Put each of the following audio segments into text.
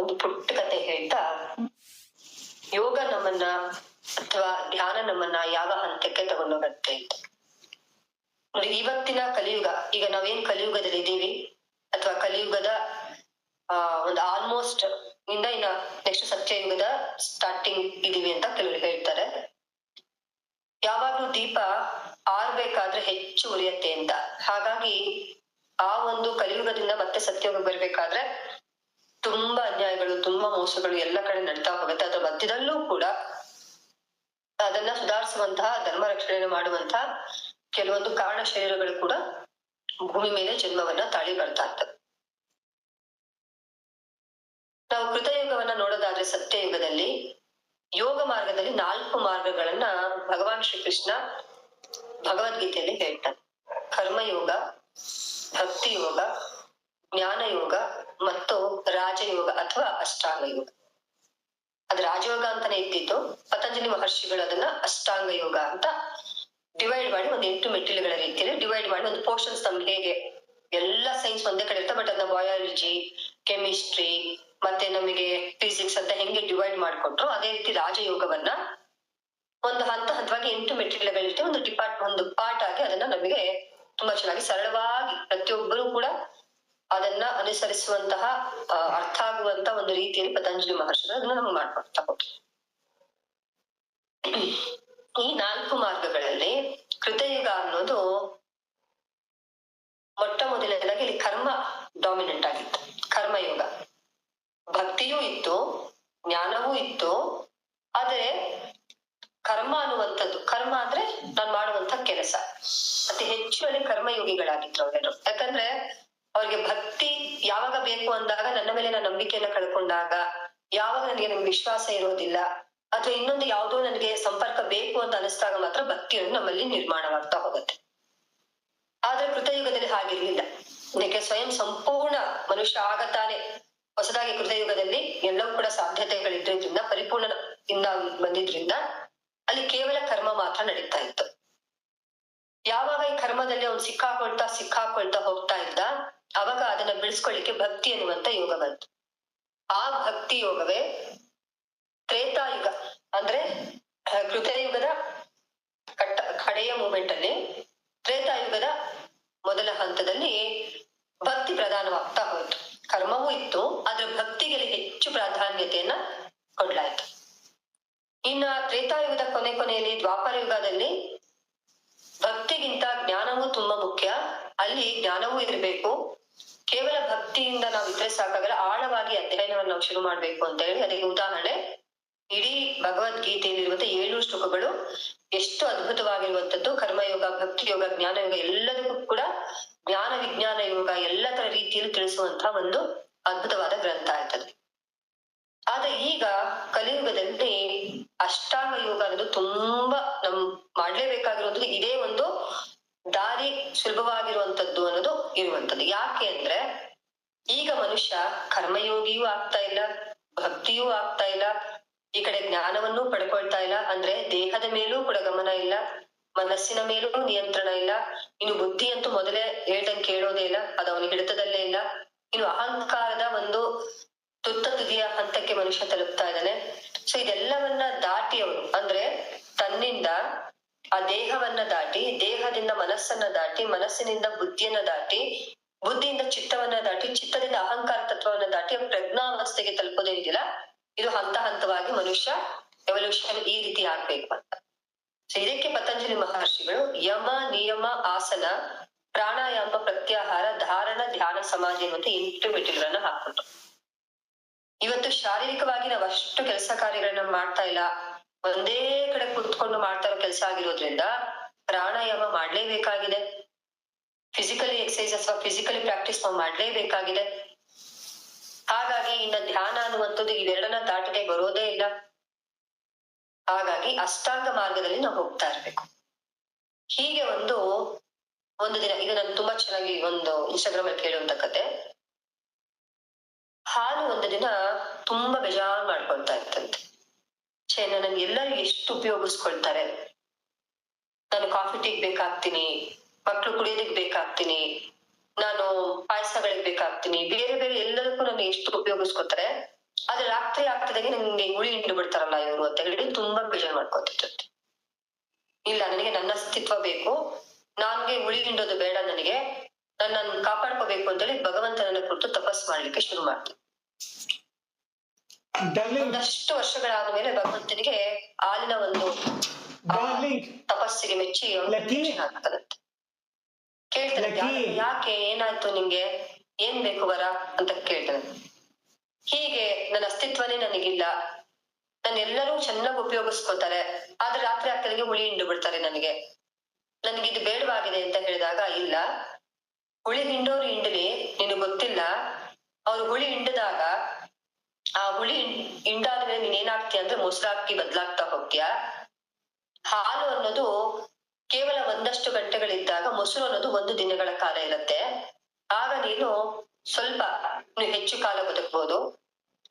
ಒಂದು ಪುಟ್ಟ ಕತೆ ಹೇಳ್ತಾ ಯೋಗ ನಮ್ಮನ್ನ ಅಥವಾ ಧ್ಯಾನ ನಮ್ಮನ್ನ ಯಾವ ಹಂತಕ್ಕೆ ತಗೊಂಡೋಗತ್ತೆ ಅಂತ ನೋಡಿ. ಇವತ್ತಿನ ಕಲಿಯುಗ, ಈಗ ನಾವೇನ್ ಕಲಿಯುಗದಲ್ಲಿ ಇದ್ದೀವಿ ಅಥವಾ ಕಲಿಯುಗದ ಒಂದು ಆಲ್ಮೋಸ್ಟ್ ಇನ್ನ ನೆಕ್ಸ್ಟ್ ಸತ್ಯಯುಗದ ಸ್ಟಾರ್ಟಿಂಗ್ ಇದೀವಿ ಅಂತ ಕೆಲವರು ಹೇಳ್ತಾರೆ. ಯಾವಾಗ್ಲೂ ದೀಪ ಆರ್ಬೇಕಾದ್ರೆ ಹೆಚ್ಚು ಉರಿಯತ್ತೆ ಅಂತ. ಹಾಗಾಗಿ ಆ ಒಂದು ಕಲಿಯುಗದಿಂದ ಮತ್ತೆ ಸತ್ಯಯುಗ ಬರ್ಬೇಕಾದ್ರೆ ತುಂಬಾ ಅನ್ಯಾಯಗಳು, ತುಂಬಾ ಮೋಸಗಳು ಎಲ್ಲ ಕಡೆ ನಡ್ತಾ ಹೋಗುತ್ತೆ. ಅದ್ರ ಮಧ್ಯದಲ್ಲೂ ಕೂಡ ಅದನ್ನ ಸುಧಾರಿಸುವಂತಹ, ಧರ್ಮ ರಕ್ಷಣೆ ಮಾಡುವಂತಹ ಕೆಲವೊಂದು ಕಾರಣ ಶರೀರಗಳು ಕೂಡ ಭೂಮಿ ಮೇಲೆ ಜನ್ಮವನ್ನ ತಾಳಿ ಬರ್ತಾ ಇರ್ತವೆ. ನಾವು ಕೃತಯುಗವನ್ನ ನೋಡೋದಾದ್ರೆ ಸತ್ಯಯುಗದಲ್ಲಿ ಯೋಗ ಮಾರ್ಗದಲ್ಲಿ 4 ಮಾರ್ಗಗಳನ್ನ ಭಗವಾನ್ ಶ್ರೀಕೃಷ್ಣ ಭಗವದ್ಗೀತೆಯಲ್ಲಿ ಹೇಳ್ತಾನೆ. ಕರ್ಮಯೋಗ, ಭಕ್ತಿ ಯೋಗ, ಜ್ಞಾನ ಯೋಗ ಮತ್ತು ರಾಜಯೋಗ ಅಥವಾ ಅಷ್ಟಾಂಗ ಯೋಗ. ಅದು ರಾಜಯೋಗ ಅಂತಾನೆ ಇದ್ದಿತ್ತು. ಪತಂಜಲಿ ಮಹರ್ಷಿಗಳು ಅದನ್ನ ಅಷ್ಟಾಂಗ ಯೋಗ ಅಂತ ಡಿವೈಡ್ ಮಾಡಿ ಒಂದು 8 ಮೆಟ್ಟಿಲುಗಳ ರೀತಿಯಲ್ಲಿ ಡಿವೈಡ್ ಮಾಡಿ ಒಂದು ಪೋರ್ಷನ್ಸ್ ನಮ್ಗೆ ಹೇಗೆ ಎಲ್ಲ ಸೈನ್ಸ್ ಒಂದೇ ಕಡೆ ಇರ್ತಾ, ಬಟ್ ಅದನ್ನ ಬಯಾಲಜಿ, ಕೆಮಿಸ್ಟ್ರಿ ಮತ್ತೆ ನಮಗೆ ಫಿಸಿಕ್ಸ್ ಅಂತ ಹೆಂಗೆ ಡಿವೈಡ್ ಮಾಡ್ಕೊಟ್ರು, ಅದೇ ರೀತಿ ರಾಜಯೋಗವನ್ನ ಒಂದು ಹಂತವಾಗಿ 8 ಮೆಟ್ಟಿಲುಗಳಿರ್ತೀವಿ, ಒಂದು ಪಾರ್ಟ್ ಆಗಿ ಅದನ್ನ ನಮಗೆ ತುಂಬಾ ಚೆನ್ನಾಗಿ ಸರಳವಾಗಿ ಪ್ರತಿಯೊಬ್ಬರು ಕೂಡ ಅದನ್ನ ಅನುಸರಿಸುವಂತಹ ಅರ್ಥ ಆಗುವಂತ ಒಂದು ರೀತಿಯಲ್ಲಿ ಪತಂಜಲಿ ಮಹರ್ಷಿಗಳು ಅದನ್ನ ನಮ್ಗೆ ಮಾಡ್ಕೊಡ್ತಾ ಹೋಗಿ. ಈ 4 ಮಾರ್ಗಗಳಲ್ಲಿ ಕೃತಯುಗ ಅನ್ನೋದು ಮೊಟ್ಟ ಮೊದಲನೇದಾಗಿ ಇಲ್ಲಿ ಕರ್ಮ ಡಾಮಿನೆಂಟ್ ಆಗಿತ್ತು. ಕರ್ಮಯುಗ. ಭಕ್ತಿಯೂ ಇತ್ತು, ಜ್ಞಾನವೂ ಇತ್ತು. ಆದರೆ ಕರ್ಮ ಅನ್ನುವಂಥದ್ದು, ಕರ್ಮ ಅಂದ್ರೆ ನಾನು ಮಾಡುವಂತ ಕೆಲಸ, ಅತಿ ಹೆಚ್ಚು ಅಲ್ಲಿ ಕರ್ಮಯೋಗಿಗಳಾಗಿದ್ರು ಅವರೆಲ್ಲರೂ. ಯಾಕಂದ್ರೆ ಅವ್ರಿಗೆ ಭಕ್ತಿ ಯಾವಾಗ ಬೇಕು ಅಂದಾಗ, ನನ್ನ ಮೇಲೆ ನಾನು ನಂಬಿಕೆಯನ್ನ ಕಳ್ಕೊಂಡಾಗ, ಯಾವಾಗ ನನ್ಗೆ ವಿಶ್ವಾಸ ಇರೋದಿಲ್ಲ ಅಥವಾ ಇನ್ನೊಂದು ಯಾವುದೋ ನನಗೆ ಸಂಪರ್ಕ ಬೇಕು ಅಂತ ಅನಿಸ್ದಾಗ ಮಾತ್ರ ಭಕ್ತಿಯನ್ನು ನಮ್ಮಲ್ಲಿ ನಿರ್ಮಾಣವಾಗ್ತಾ ಹೋಗುತ್ತೆ. ಆದ್ರೆ ಕೃತಯುಗದಲ್ಲಿ ಹಾಗಿರ್ಲಿಲ್ಲ. ಇದಕ್ಕೆ ಸ್ವಯಂ ಸಂಪೂರ್ಣ ಮನುಷ್ಯ ಆಗತಾನೆ ಹೊಸದಾಗಿ ಕೃತಯುಗದಲ್ಲಿ ಎಲ್ಲವೂ ಕೂಡ ಸಾಧ್ಯತೆಗಳಿದ್ರಿಂದ, ಪರಿಪೂರ್ಣ ಇಂದ ಬಂದಿದ್ರಿಂದ ಅಲ್ಲಿ ಕೇವಲ ಕರ್ಮ ಮಾತ್ರ ನಡೀತಾ ಇತ್ತು. ಯಾವಾಗ ಈ ಕರ್ಮದಲ್ಲಿ ಅವ್ನು ಸಿಕ್ಕಾಕೊಳ್ತಾ ಹೋಗ್ತಾ ಇದ್ದ, ಅವಾಗ ಅದನ್ನ ಬಿಡಿಸ್ಕೊಳ್ಳಿಕ್ಕೆ ಭಕ್ತಿ ಅನ್ನುವಂತ ಯೋಗ ಬಂತು. ಆ ಭಕ್ತಿ ಯೋಗವೇ ತ್ರೇತಾಯುಗ ಅಂದ್ರೆ ಕೃತಯುಗದ ಕಡೆಯ ಮೂಮೆಂಟ್ ಅಲ್ಲಿ, ತ್ರೇತಾಯುಗದ ಮೊದಲ ಹಂತದಲ್ಲಿ ಭಕ್ತಿ ಪ್ರಧಾನವಾಗ್ತಾ ಹೋಯ್ತು. ಕರ್ಮವೂ ಇತ್ತು, ಆದ್ರೆ ಭಕ್ತಿಗೆ ಹೆಚ್ಚು ಪ್ರಾಧಾನ್ಯತೆಯನ್ನ ಕೊಡ್ಲಾಯ್ತು. ಇನ್ನ ತ್ರೇತಾಯುಗದ ಕೊನೆಯಲ್ಲಿ ದ್ವಾಪರ ಯುಗದಲ್ಲಿ ಭಕ್ತಿಗಿಂತ ಜ್ಞಾನವೂ ತುಂಬಾ ಮುಖ್ಯ. ಅಲ್ಲಿ ಜ್ಞಾನವೂ ಇರಬೇಕು. ಕೇವಲ ಭಕ್ತಿಯಿಂದ ನಾವು ಇದ್ರೆ ಸಾಕಾಗಲ್ಲ, ಆಳವಾಗಿ ಅಧ್ಯಯನವನ್ನು ನಾವು ಶುರು ಮಾಡ್ಬೇಕು ಅಂತ ಹೇಳಿ ಅದಕ್ಕೆ ಉದಾಹರಣೆ ಇಡೀ ಭಗವದ್ಗೀತೆಯಲ್ಲಿರುವಂತಹ 7 ಶ್ಲೋಕಗಳು ಎಷ್ಟು ಅದ್ಭುತವಾಗಿರುವಂತದ್ದು. ಕರ್ಮಯೋಗ, ಭಕ್ತಿ ಯೋಗ, ಜ್ಞಾನ ಯೋಗ ಎಲ್ಲದಕ್ಕೂ ಕೂಡ ಜ್ಞಾನ ವಿಜ್ಞಾನ ಯೋಗ ಎಲ್ಲ ತರ ರೀತಿಯಲ್ಲಿ ತಿಳಿಸುವಂತಹ ಒಂದು ಅದ್ಭುತವಾದ ಗ್ರಂಥ ಆಯ್ತದೆ. ಆದ್ರೆ ಈಗ ಕಲಿಯುಗದಲ್ಲಿ ಅಷ್ಟಾಂಗ ಯೋಗ ಅನ್ನೋದು ತುಂಬಾ ಮಾಡ್ಲೇಬೇಕಾಗಿರೋದು. ಇದೇ ಒಂದು ದಾರಿ ಸುಲಭವಾಗಿರುವಂತದ್ದು ಅನ್ನೋದು ಇರುವಂತದ್ದು. ಯಾಕೆ ಅಂದ್ರೆ ಈಗ ಮನುಷ್ಯ ಕರ್ಮಯೋಗಿಯೂ ಆಗ್ತಾ ಇಲ್ಲ, ಭಕ್ತಿಯೂ ಆಗ್ತಾ ಇಲ್ಲ, ಈ ಕಡೆ ಜ್ಞಾನವನ್ನೂ ಪಡ್ಕೊಳ್ತಾ ಇಲ್ಲ. ಅಂದ್ರೆ ದೇಹದ ಮೇಲೂ ಕೂಡ ಗಮನ ಇಲ್ಲ, ಮನಸ್ಸಿನ ಮೇಲೂ ನಿಯಂತ್ರಣ ಇಲ್ಲ. ಇನ್ನು ಬುದ್ಧಿ ಅಂತೂ ಮೊದಲೇ ಹೇಳ್ದಂಗೆ ಕೇಳೋದೇ ಇಲ್ಲ, ಅದು ಅವನಿಗೆ ಹಿಡಿತದಲ್ಲೇ ಇಲ್ಲ. ಇನ್ನು ಅಹಂಕಾರದ ಒಂದು ತುದಿಯ ಹಂತಕ್ಕೆ ಮನುಷ್ಯ ತಲುಪ್ತಾ ಇದ್ದಾನೆ. ಸೊ ಇದೆಲ್ಲವನ್ನ ದಾಟಿ ಅವನು, ಅಂದ್ರೆ ತನ್ನಿಂದ ಆ ದೇಹವನ್ನ ದಾಟಿ, ದೇಹದಿಂದ ಮನಸ್ಸನ್ನ ದಾಟಿ, ಮನಸ್ಸಿನಿಂದ ಬುದ್ಧಿಯನ್ನ ದಾಟಿ, ಬುದ್ಧಿಯಿಂದ ಚಿತ್ತವನ್ನ ದಾಟಿ, ಚಿತ್ತದಿಂದ ಅಹಂಕಾರ ತತ್ವವನ್ನ ದಾಟಿ ಪ್ರಜ್ಞಾವಸ್ಥೆಗೆ ತಲುಪೋದೇನಿದೆಯಲ್ಲ, ಇದು ಹಂತವಾಗಿ ಮನುಷ್ಯ ಎವಲ್ಯೂಷನ್ ಈ ರೀತಿ ಆಗ್ಬೇಕು ಅಂತ. ಸೊ ಇದಕ್ಕೆ ಪತಂಜಲಿ ಮಹರ್ಷಿಗಳು ಯಮ, ನಿಯಮ, ಆಸನ, ಪ್ರಾಣಾಯಾಮ, ಪ್ರತ್ಯಾಹಾರ, ಧಾರಣ, ಧ್ಯಾನ, ಸಮಾಧಿ ಅನ್ನುವಂತ 8 ಮೆಟ್ಟಿಲುಗಳನ್ನ ಹಾಕ್ಬಿಟ್ರು. ಇವತ್ತು ಶಾರೀರಿಕವಾಗಿ ನಾವು ಅಷ್ಟು ಕೆಲಸ ಕಾರ್ಯಗಳನ್ನ ಮಾಡ್ತಾ ಇಲ್ಲ, ಒಂದೇ ಕಡೆ ಕುತ್ಕೊಂಡು ಮಾಡ್ತಾ ಇರೋ ಕೆಲಸ ಆಗಿರೋದ್ರಿಂದ ಪ್ರಾಣಾಯಾಮ ಮಾಡ್ಲೇಬೇಕಾಗಿದೆ. ಫಿಸಿಕಲಿ ಎಕ್ಸರ್ಸೈಸ್ ಅಥವಾ ಫಿಸಿಕಲಿ ಪ್ರಾಕ್ಟೀಸ್ ನಾವು ಮಾಡ್ಲೇಬೇಕಾಗಿದೆ. ಹಾಗಾಗಿ ಇನ್ನ ಧ್ಯಾನ ಅನ್ನುವಂಥದ್ದು ಇವೆರಡನ್ನ ದಾಟದೆ ಬರೋದೇ ಇಲ್ಲ. ಹಾಗಾಗಿ ಅಷ್ಟಾಂಗ ಮಾರ್ಗದಲ್ಲಿ ನಾವು ಹೋಗ್ತಾ ಇರ್ಬೇಕು. ಹೀಗೆ ಒಂದು ದಿನ, ಇದು ನಾನು ತುಂಬಾ ಚೆನ್ನಾಗಿ ಒಂದು ಇನ್ಸ್ಟಾಗ್ರಾಮ್ ಅಲ್ಲಿ ಕೇಳುವಂತ ಕತೆ. ಹಾಲು ಒಂದು ದಿನ ತುಂಬಾ ಬೇಜಾರು ಮಾಡ್ಕೊಳ್ತಾ ಇತ್ತಂತೆ. ನನ್ಗೆ ಎಲ್ಲರೂ ಎಷ್ಟು ಉಪಯೋಗಿಸ್ಕೊಳ್ತಾರೆ, ನಾನು ಕಾಫಿ ಟೀಗ್ ಬೇಕಾಗ್ತೀನಿ, ಮಕ್ಳು ಕುಡಿಯೋದಕ್ ಬೇಕಾಗ್ತೀನಿ, ನಾನು ಪಾಯಸಗಳಿಗೆ ಬೇಕಾಗ್ತೀನಿ, ಬೇರೆ ಬೇರೆ ಎಲ್ಲದಕ್ಕೂ ನಾನು ಎಷ್ಟು ಉಪಯೋಗಿಸ್ಕೊತಾರೆ, ಆದ್ರೆ ರಾತ್ರಿ ಆಗ್ತಿದಾಗೆ ನಂಗೆ ಉಳಿ ಹಿಂಡು ಬಿಡ್ತಾರಲ್ಲ ಇವರು ಅಂತ ಹೇಳಿ ತುಂಬಾ ಬೇಜಾರ್ ಮಾಡ್ಕೊತಿರ್ತೈತೆ. ಇಲ್ಲ, ನನಗೆ ನನ್ನ ಅಸ್ತಿತ್ವ ಬೇಕು, ನನ್ಗೆ ಉಳಿ ಹಿಂಡೋದು ಬೇಡ, ನನಗೆ ನನ್ನನ್ನು ಕಾಪಾಡ್ಕೋಬೇಕು ಅಂತೇಳಿ ಭಗವಂತನನ್ನ ಕುರಿತು ತಪಸ್ ಮಾಡ್ಲಿಕ್ಕೆ ಶುರು ಮಾಡ್ತಾರೆ. ಒಂದಷ್ಟು ವರ್ಷಗಳಾದ ಮೇಲೆ ಭಗವಂತನಿಗೆ ಹಾಲಿನ ಒಂದು ತಪಸ್ಸಿಗೆ ಮೆಚ್ಚಿ ಆಗ್ತದಂತೆ. ಕೇಳ್ತಾನೆ, ಯಾಕೆ, ಏನಾಯ್ತು ನಿಂಗೆ, ಏನ್ ಬೇಕು ವರ ಅಂತ ಕೇಳ್ತಾನೆ. ಹೀಗೆ ನನ್ನ ಅಸ್ತಿತ್ವನೇ ನನಗಿಲ್ಲ, ನನ್ನೆಲ್ಲರೂ ಚೆನ್ನಾಗಿ ಉಪಯೋಗಿಸ್ಕೋತಾರೆ, ಆದ್ರೆ ರಾತ್ರಿ ಆಗ್ತದೆ ಹುಳಿ ಹಿಂಡು ಬಿಡ್ತಾರೆ, ನನಗಿದು ಬೇಡವಾಗಿದೆ ಅಂತ ಹೇಳಿದಾಗ, ಇಲ್ಲ, ಹುಳಿ ಹಿಂಡೋರು ಹಿಂಡಲಿ, ನಿನಗೆ ಗೊತ್ತಿಲ್ಲ, ಅವ್ರು ಹುಳಿ ಹಿಂಡಿದಾಗ ಆ ಹುಳಿ ಹಿಂಡಾದ್ಮೇಲೆ ನೀನ್ ಏನಾಗ್ತೀಯ ಅಂದ್ರೆ ಮೊಸರಾಕಿ ಬದ್ಲಾಗ್ತಾ ಹೋಗ್ತೀಯ. ಹಾಲು ಅನ್ನೋದು ಕೇವಲ ಒಂದಷ್ಟು ಗಂಟೆಗಳಿದ್ದಾಗ, ಮೊಸರು ಅನ್ನೋದು 1 ದಿನಗಳ ಕಾಲ ಇರುತ್ತೆ. ಆಗ ನೀನು ಸ್ವಲ್ಪ ಹೆಚ್ಚು ಕಾಲ ಬದುಕ್ಬೋದು.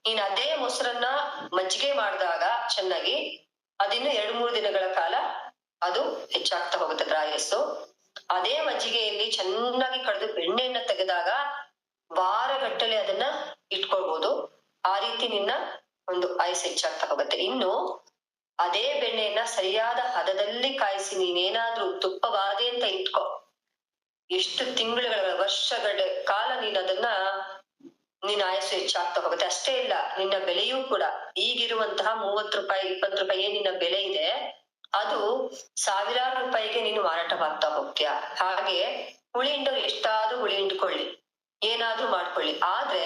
ನೀನ್ ಅದೇ ಮೊಸರನ್ನ ಮಜ್ಜಿಗೆ ಮಾಡಿದಾಗ ಚೆನ್ನಾಗಿ ಅದಿನ್ನು 2-3 ದಿನಗಳ ಕಾಲ ಅದು ಹೆಚ್ಚಾಗ್ತಾ ಹೋಗುತ್ತೆ ಡ್ರಾಯಸ್ಸು. ಅದೇ ಮಜ್ಜಿಗೆಯಲ್ಲಿ ಚೆನ್ನಾಗಿ ಕಳೆದು ಬೆಣ್ಣೆಯನ್ನ ತೆಗೆದಾಗ ವಾರಗಟ್ಟಲೆ ಅದನ್ನ ಇಟ್ಕೊಳ್ಬೋದು. ಆ ರೀತಿ ನಿನ್ನ ಒಂದು ಆಯುಸ್ ಹೆಚ್ಚಾಗ್ತಾ ಹೋಗುತ್ತೆ. ಇನ್ನು ಅದೇ ಬೆಣ್ಣೆಯನ್ನ ಸರಿಯಾದ ಹದದಲ್ಲಿ ಕಾಯಿಸಿ ನೀನೇನಾದ್ರೂ ತುಪ್ಪವಾದೆ ಅಂತ ಇಟ್ಕೊ, ಎಷ್ಟು ತಿಂಗಳುಗಳ ವರ್ಷಗಳ ಕಾಲ ನೀನ್ ಅದನ್ನ ನಿನ್ನ ಆಯಸ್ಸು ಹೆಚ್ಚಾಗ್ತಾ ಹೋಗುತ್ತೆ. ಅಷ್ಟೇ ಇಲ್ಲ, ನಿನ್ನ ಬೆಲೆಯೂ ಕೂಡ ಈಗಿರುವಂತಹ 30 ರೂಪಾಯಿ 20 ರೂಪಾಯಿ ಏನ್ ನಿನ್ನ ಬೆಲೆ ಇದೆ, ಅದು ಸಾವಿರಾರು ರೂಪಾಯಿಗೆ ನೀನು ಮಾರಾಟವಾಗ್ತಾ ಹೋಗ್ತೀಯ. ಹಾಗೆ ಹುಳಿ ಹಿಂಡೋರು ಎಷ್ಟಾದ್ರೂ ಹುಳಿ ಹಿಂಡ್ಕೊಳ್ಳಿ, ಏನಾದ್ರೂ ಮಾಡ್ಕೊಳ್ಳಿ, ಆದ್ರೆ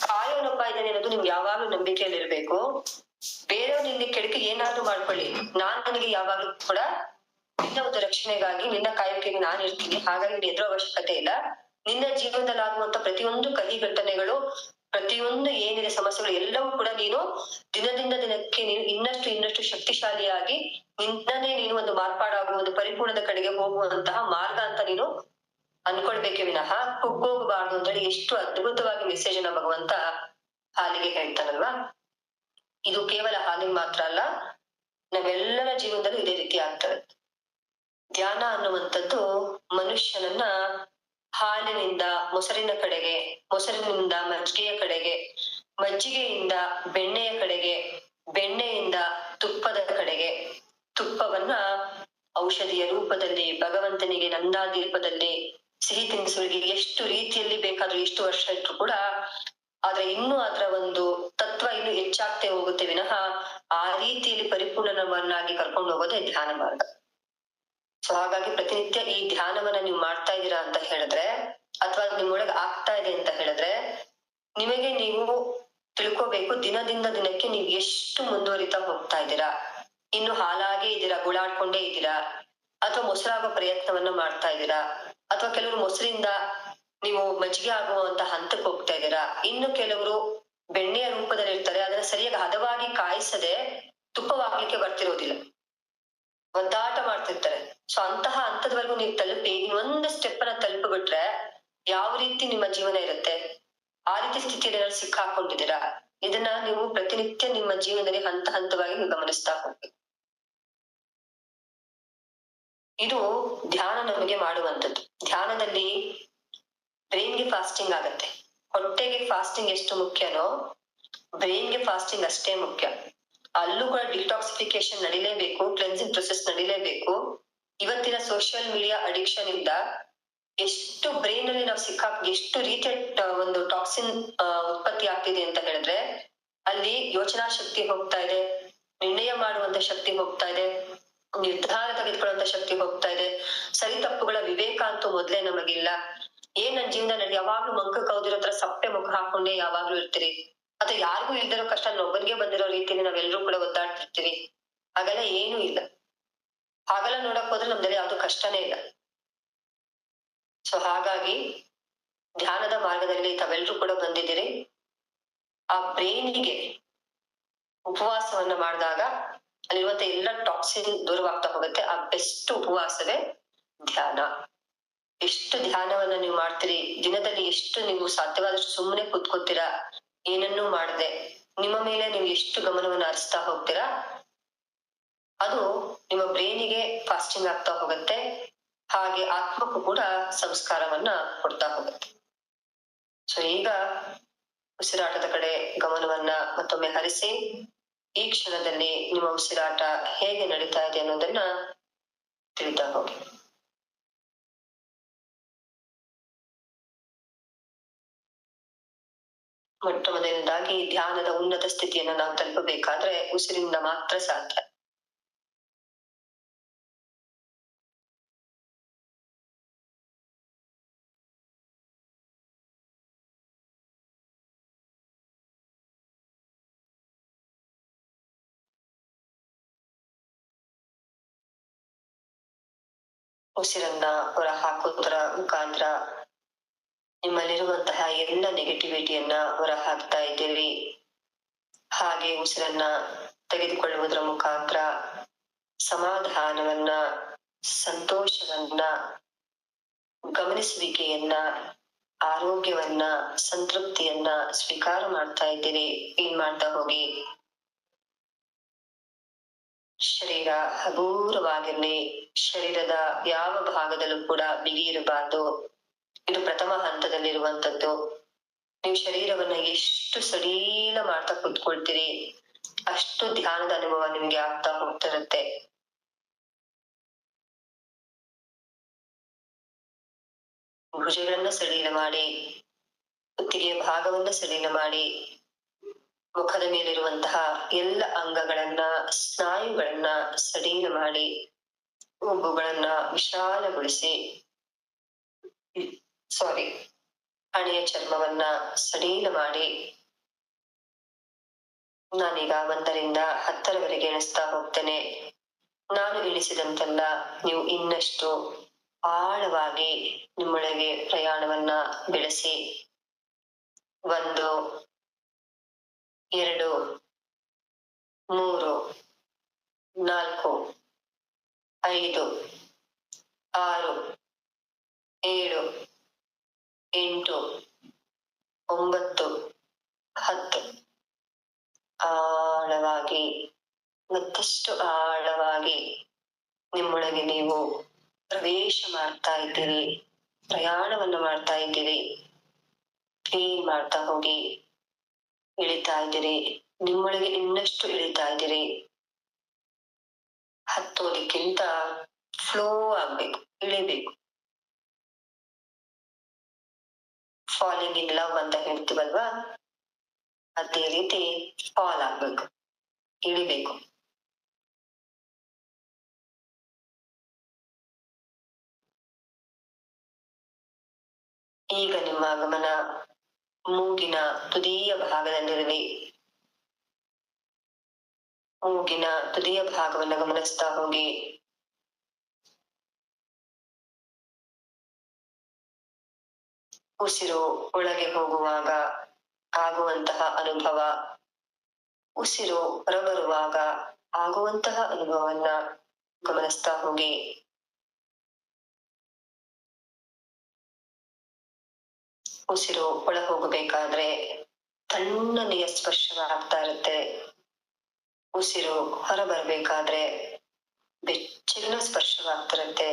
ಕಾಯೋನೊಬ್ಬ ಇದ್ದಾನೆ ಅನ್ನೋದು ನಿಮ್ಗೆ ಯಾವಾಗ್ಲೂ ನಂಬಿಕೆಯಲ್ಲಿ ಇರ್ಬೇಕು. ಬೇರೆಯವ್ರು ನಿನ್ಗೆ ಕೆಡಕಿ ಏನಾದ್ರೂ ಮಾಡ್ಕೊಳ್ಳಿ, ನನಗೆ ಯಾವಾಗ್ಲೂ ಕೂಡ ನಿನ್ನ ಒಂದು ರಕ್ಷಣೆಗಾಗಿ, ನಿನ್ನ ಕಾಯೋಕೆಗೆ ನಾನು ಇರ್ತೀನಿ, ಹಾಗಾಗಿ ನೀನು ಎದುರೋ ಅವಶ್ಯಕತೆ ಇಲ್ಲ. ನಿನ್ನ ಜೀವನದಲ್ಲಿ ಆಗುವಂತ ಪ್ರತಿಯೊಂದು ಕಹಿ ಘಟನೆಗಳು, ಪ್ರತಿಯೊಂದು ಏನಿದೆ ಸಮಸ್ಯೆಗಳು ಎಲ್ಲವೂ ಕೂಡ ನೀನು ದಿನದಿಂದ ದಿನಕ್ಕೆ ನೀನು ಇನ್ನಷ್ಟು ಶಕ್ತಿಶಾಲಿಯಾಗಿ ನಿನ್ನನ್ನೇ ನೀನು ಒಂದು ಮಾರ್ಪಾಡಾಗುವ ಒಂದು ಪರಿಪೂರ್ಣದ ಕಡೆಗೆ ಹೋಗುವಂತಹ ಮಾರ್ಗ ಅಂತ ನೀನು ಅನ್ಕೊಳ್ಬೇಕೆ ವಿನಃ ಕುಗ್ಗೋಗಬಾರ್ದು ಅಂತ ಹೇಳಿ ಎಷ್ಟು ಅದ್ಭುತವಾಗಿ ಮೆಸೇಜ್ ಅನ್ನ ಭಗವಂತ ಹಾಲಿಗೆ ಹೇಳ್ತಾನಲ್ವಾ. ಇದು ಕೇವಲ ಹಾಲಿಗೆ ಮಾತ್ರ ಅಲ್ಲ, ನಾವೆಲ್ಲರ ಜೀವನದಲ್ಲೂ ಇದೇ ರೀತಿ ಆಗ್ತದೆ. ಧ್ಯಾನ ಅನ್ನುವಂಥದ್ದು ಮನುಷ್ಯನನ್ನ ಹಾಲಿನಿಂದ ಮೊಸರಿನ ಕಡೆಗೆ, ಮೊಸರಿನಿಂದ ಮಜ್ಜಿಗೆಯ ಕಡೆಗೆ, ಮಜ್ಜಿಗೆಯಿಂದ ಬೆಣ್ಣೆಯ ಕಡೆಗೆ, ಬೆಣ್ಣೆಯಿಂದ ತುಪ್ಪದ ಕಡೆಗೆ, ತುಪ್ಪವನ್ನ ಔಷಧಿಯ ರೂಪದಲ್ಲಿ, ಭಗವಂತನಿಗೆ ನಂದಾದೀಪದಲ್ಲಿ, ಸಿಹಿ ತಿನಿಸುಗಳಿಗೆ ಎಷ್ಟು ರೀತಿಯಲ್ಲಿ ಬೇಕಾದ್ರೂ ಎಷ್ಟು ವರ್ಷ ಇಟ್ಟರು ಕೂಡ ಆದ್ರೆ ಇನ್ನೂ ಅದರ ಒಂದು ತತ್ವ ಇನ್ನು ಹೆಚ್ಚಾಗ್ತೇ ಹೋಗುತ್ತೆ ವಿನಃ ಆ ರೀತಿಯಲ್ಲಿ ಪರಿಪೂರ್ಣವನ್ನಾಗಿ ಕರ್ಕೊಂಡು ಹೋಗೋದೇ ಧ್ಯಾನ ಮಾರ್ಗ. ಸೊ ಹಾಗಾಗಿ ಪ್ರತಿನಿತ್ಯ ಈ ಧ್ಯಾನವನ್ನ ನೀವು ಮಾಡ್ತಾ ಇದ್ದೀರಾ ಅಂತ ಹೇಳಿದ್ರೆ, ಅಥವಾ ನಿಮ್ಮೊಳಗೆ ಆಗ್ತಾ ಇದೆ ಅಂತ ಹೇಳಿದ್ರೆ, ನಿಮಗೆ ನೀವು ತಿಳ್ಕೋಬೇಕು, ದಿನದಿಂದ ದಿನಕ್ಕೆ ನೀವು ಎಷ್ಟು ಮುಂದುವರಿತಾ ಹೋಗ್ತಾ ಇದ್ದೀರಾ. ಇನ್ನು ಹಾಲಾಗೇ ಇದ್ದೀರಾ, ಗುಳಾಡ್ಕೊಂಡೇ ಇದ್ದೀರಾ, ಅಥವಾ ಮೊಸರಾಗೋ ಪ್ರಯತ್ನವನ್ನ ಮಾಡ್ತಾ ಇದ್ದೀರಾ, ಅಥವಾ ಕೆಲವರು ಮೊಸರಿಂದ ನೀವು ಮಜ್ಜಿಗೆ ಆಗುವಂತ ಹಂತಕ್ಕೆ ಹೋಗ್ತಾ ಇದ್ದೀರಾ. ಇನ್ನು ಕೆಲವರು ಬೆಣ್ಣೆಯ ರೂಪದಲ್ಲಿ ಇರ್ತಾರೆ, ಅದನ್ನ ಸರಿಯಾಗಿ ಹದವಾಗಿ ಕಾಯಿಸದೆ ತುಪ್ಪವಾಗ್ಲಿಕ್ಕೆ ಬರ್ತಿರೋದಿಲ್ಲ, ಒದ್ದಾಟ ಮಾಡ್ತಿರ್ತಾರೆ. ಸೊ ಅಂತಹ ಹಂತದವರೆಗೂ ನೀವು ತಲುಪಿ ಇನ್ನೊಂದು ಸ್ಟೆಪ್ ಅನ್ನ ತಲುಪಿಬಿಟ್ರೆ ಯಾವ ರೀತಿ ನಿಮ್ಮ ಜೀವನ ಇರುತ್ತೆ, ಆ ರೀತಿ ಸ್ಥಿತಿಯಲ್ಲಿ ಏನಾದ್ರು ಸಿಕ್ಕಾಕೊಂಡಿದ್ದೀರಾ, ಇದನ್ನ ನೀವು ಪ್ರತಿನಿತ್ಯ ನಿಮ್ಮ ಜೀವನದಲ್ಲಿ ಹಂತ ಹಂತವಾಗಿ ನೀವು ಗಮನಿಸ್ತಾ ಹೋಗ್ಬೇಕು. ಇದು ಧ್ಯಾನ ನಮಗೆ ಮಾಡುವಂಥದ್ದು. ಧ್ಯಾನದಲ್ಲಿ ಬ್ರೈನ್ಗೆ ಫಾಸ್ಟಿಂಗ್ ಆಗತ್ತೆ. ಹೊಟ್ಟೆಗೆ ಫಾಸ್ಟಿಂಗ್ ಎಷ್ಟು ಮುಖ್ಯನೋ ಬ್ರೈನ್ಗೆ ಫಾಸ್ಟಿಂಗ್ ಅಷ್ಟೇ ಮುಖ್ಯ. ಅಲ್ಲೂ ಕೂಡ ಡಿಟಾಕ್ಸಿಫಿಕೇಶನ್ ನಡಿಲೇಬೇಕು, ಕ್ಲೆನ್ಸಿಂಗ್ ಪ್ರೊಸೆಸ್ ನಡಿಲೇಬೇಕು. ಇವತ್ತಿನ ಸೋಷಿಯಲ್ ಮೀಡಿಯಾ ಅಡಿಕ್ಷನ್ ಇಂದ ಎಷ್ಟು ಬ್ರೈನ್ ಅಲ್ಲಿ ನಾವು ಎಷ್ಟು ರೀತಿಯ ಒಂದು ಟಾಕ್ಸಿನ್ ಉತ್ಪತ್ತಿ ಆಗ್ತಿದೆ ಅಂತ ಹೇಳಿದ್ರೆ, ಅಲ್ಲಿ ಯೋಚನಾ ಶಕ್ತಿ ಹೋಗ್ತಾ ಇದೆ, ನಿರ್ಣಯ ಮಾಡುವಂತ ಶಕ್ತಿ ಹೋಗ್ತಾ ಇದೆ, ನಿರ್ಧಾರ ತೆಗೆದುಕೊಳ್ಳುವಂತ ಶಕ್ತಿ ಹೋಗ್ತಾ ಇದೆ. ಸರಿ ತಪ್ಪುಗಳ ವಿವೇಕ ಅಂತೂ ಮೊದ್ಲೇ ನಮಗಿಲ್ಲ. ನನ್ ಜೀವನದಲ್ಲಿ ಯಾವಾಗ್ಲೂ ಮಂಕ ಕೌದಿರೋ ತರ ಸಪ್ಪೆ ಮುಖ ಹಾಕೊಂಡೇ ಯಾವಾಗ್ಲೂ ಇರ್ತೀರಿ, ಅಥವಾ ಯಾರಿಗೂ ಇಲ್ದಿರೋ ಕಷ್ಟ ಒಬ್ಬನಿಗೆ ಬಂದಿರೋ ರೀತಿಯಲ್ಲಿ ನಾವೆಲ್ಲರೂ ಕೂಡ ಒದ್ದಾಡ್ತಿರ್ತೀವಿ. ಹಾಗೆಲ್ಲ ಏನೂ ಇಲ್ಲ. ಹಾಗೆಲ್ಲ ನೋಡಕ್ ಹೋದ್ರೆ ನಮ್ದಲ್ಲಿ ಯಾವ್ದು ಕಷ್ಟನೇ ಇಲ್ಲ. ಸೊ ಹಾಗಾಗಿ ಧ್ಯಾನದ ಮಾರ್ಗದಲ್ಲಿ ತಾವೆಲ್ಲರೂ ಕೂಡ ಬಂದಿದ್ದೀರಿ. ಆ ಬ್ರೈನಿಗೆ ಉಪವಾಸವನ್ನ ಮಾಡಿದಾಗ ಅಲ್ಲಿರುವಂತ ಎಲ್ಲ ಟಾಕ್ಸಿನ್ ದೂರವಾಗ್ತಾ ಹೋಗುತ್ತೆ. ಆ ಬೆಸ್ಟ್ ಉಪವಾಸವೇ ಧ್ಯಾನ. ಎಷ್ಟು ಧ್ಯಾನವನ್ನ ನೀವು ಮಾಡ್ತೀರಿ, ದಿನದಲ್ಲಿ ಎಷ್ಟು ನೀವು ಸಾಧ್ಯವಾದಷ್ಟು ಸುಮ್ಮನೆ ಕೂತ್ಕೋತೀರಾ, ಏನನ್ನೂ ಮಾಡದೆ ನಿಮ್ಮ ಮೇಲೆ ನೀವು ಎಷ್ಟು ಗಮನವನ್ನ ಹರಿಸ್ತಾ ಹೋಗ್ತೀರಾ, ಅದು ನಿಮ್ಮ ಬ್ರೈನಿಗೆ ಫಾಸ್ಟಿಂಗ್ ಆಗ್ತಾ ಹೋಗುತ್ತೆ. ಹಾಗೆ ಆತ್ಮಕ್ಕೂ ಕೂಡ ಸಂಸ್ಕಾರವನ್ನ ಕೊಡ್ತಾ ಹೋಗುತ್ತೆ. ಸೊ ಈಗ ಉಸಿರಾಟದ ಕಡೆ ಗಮನವನ್ನ ಮತ್ತೊಮ್ಮೆ ಹರಿಸಿ ಈ ಕ್ಷಣದಲ್ಲಿ ನಿಮ್ಮ ಉಸಿರಾಟ ಹೇಗೆ ನಡೀತಾ ಇದೆ ಅನ್ನೋದನ್ನ ತಿಳಿತಾ ಹೋಗಿ. ಮೊಟ್ಟ ಮೊದಲನೇದಾಗಿ ಧ್ಯಾನದ ಉನ್ನತ ಸ್ಥಿತಿಯನ್ನು ನಾವು ತಲುಪಬೇಕಾದ್ರೆ ಉಸಿರಿಂದ ಮಾತ್ರ ಸಾಧ್ಯ. ಉಸಿರನ್ನ ಹೊರ ಹಾಕುವುದರ ಮುಖಾಂತರ ನಿಮ್ಮಲ್ಲಿರುವಂತಹ ಎಲ್ಲ ನೆಗೆಟಿವಿಟಿಯನ್ನ ಹೊರ ಹಾಕ್ತಾ ಇದ್ದೀರಿ. ಹಾಗೆ ಉಸಿರನ್ನ ತೆಗೆದುಕೊಳ್ಳುವುದರ ಮುಖಾಂತರ ಸಮಾಧಾನವನ್ನ, ಸಂತೋಷವನ್ನ, ಗಮನಿಸುವಿಕೆಯನ್ನ, ಆರೋಗ್ಯವನ್ನ, ಸಂತೃಪ್ತಿಯನ್ನ ಸ್ವೀಕಾರ ಮಾಡ್ತಾ ಇದ್ದೀರಿ. ಫೀಲ್ ಮಾಡ್ತಾ ಹೋಗಿ. ಶರೀರ ಹಗೂರವಾಗಿರ್ಲಿ. ಶರೀರದ ಯಾವ ಭಾಗದಲ್ಲೂ ಕೂಡ ಬಿಗಿ ಇರಬಾರ್ದು. ಇದು ಪ್ರಥಮ ಹಂತದಲ್ಲಿರುವಂತದ್ದು. ನೀವು ಶರೀರವನ್ನ ಎಷ್ಟು ಸಡಿಲ ಮಾಡ್ತಾ ಕೂತ್ಕೊಳ್ತೀರಿ ಅಷ್ಟು ಧ್ಯಾನದ ಅನುಭವ ನಿಮ್ಗೆ ಆಗ್ತಾ ಹೋಗ್ತಿರುತ್ತೆ. ಭುಜಗಳನ್ನ ಸಡಿಲ ಮಾಡಿ, ಕುತ್ತಿಗೆಯ ಭಾಗವನ್ನ ಸಡಿಲ ಮಾಡಿ, ಮುಖದ ಮೇಲಿರುವಂತಹ ಎಲ್ಲ ಅಂಗಗಳನ್ನ, ಸ್ನಾಯುಗಳನ್ನ ಸಡಿಲ ಮಾಡಿ, ಹುಬ್ಬುಗಳನ್ನ ವಿಶಾಲಗೊಳಿಸಿ, ಹಣೆಯ ಚರ್ಮವನ್ನ ಸಡಿಲ ಮಾಡಿ. ನಾನೀಗ 1ರಿಂದ 10ರವರೆಗೆ ಎಣಿಸ್ತಾ ಹೋಗ್ತೇನೆ. ನಾನು ಎಣಿಸಿದಂತೆಲ್ಲ ನೀವು ಇನ್ನಷ್ಟು ಆಳವಾಗಿ ನಿಮ್ಮೊಳಗೆ ಪ್ರಯಾಣವನ್ನ ಬೆಳೆಸಿ. 1, 2, 3, 4, 5, 6, 7, 8, 9, 10 ಆಳವಾಗಿ, ಮತ್ತಷ್ಟು ಆಳವಾಗಿ ನಿಮ್ಮೊಳಗೆ ನೀವು ಪ್ರವೇಶ ಮಾಡ್ತಾ ಇದ್ದೀರಿ, ಪ್ರಯಾಣವನ್ನು ಮಾಡ್ತಾ ಇದ್ದೀರಿ. ಫೀಲ್ ಮಾಡ್ತಾ ಹೋಗಿ. ಇಳಿತಾ ಇದ್ದೀರಿ, ನಿಮ್ಮೊಳಗೆ ಇನ್ನಷ್ಟು ಇಳಿತಾ ಇದ್ದೀರಿ. ಹತ್ತೋದಕ್ಕಿಂತ ಫ್ಲೋ ಆಗ್ಬೇಕು, ಇಳಿಬೇಕು. ಫಾಲಿಂಗ್ ಇನ್ ಲವ್ ಅಂತ ಹೇಳ್ತೀವಲ್ವಾ, ಅದೇ ರೀತಿ ಫಾಲ್ ಆಗ್ಬೇಕು, ಇಳಿಬೇಕು. ಈಗ ನಿಮ್ಮ ಗಮನ ಮೂಗಿನ ತುದಿಯ ಭಾಗದಲ್ಲಿರಲಿ. ಮೂಗಿನ ತುದಿಯ ಭಾಗವನ್ನು ಗಮನಿಸ್ತಾ ಹೋಗಿ. ಉಸಿರು ಒಳಗೆ ಹೋಗುವಾಗ ಆಗುವಂತಹ ಅನುಭವ, ಉಸಿರು ಹೊರಬರುವಾಗ ಆಗುವಂತಹ ಅನುಭವವನ್ನ ಗಮನಿಸ್ತಾ ಹೋಗಿ. ಉಸಿರು ಒಳ ಹೋಗಬೇಕಾದ್ರೆ ತಣ್ಣನೆಯ ಸ್ಪರ್ಶವಾಗ್ತಾ ಇರುತ್ತೆ. ಉಸಿರು ಹೊರ ಬರ್ಬೇಕಾದ್ರೆ ಬೆಚ್ಚಗಿನ ಸ್ಪರ್ಶವಾಗ್ತಿರುತ್ತೆ.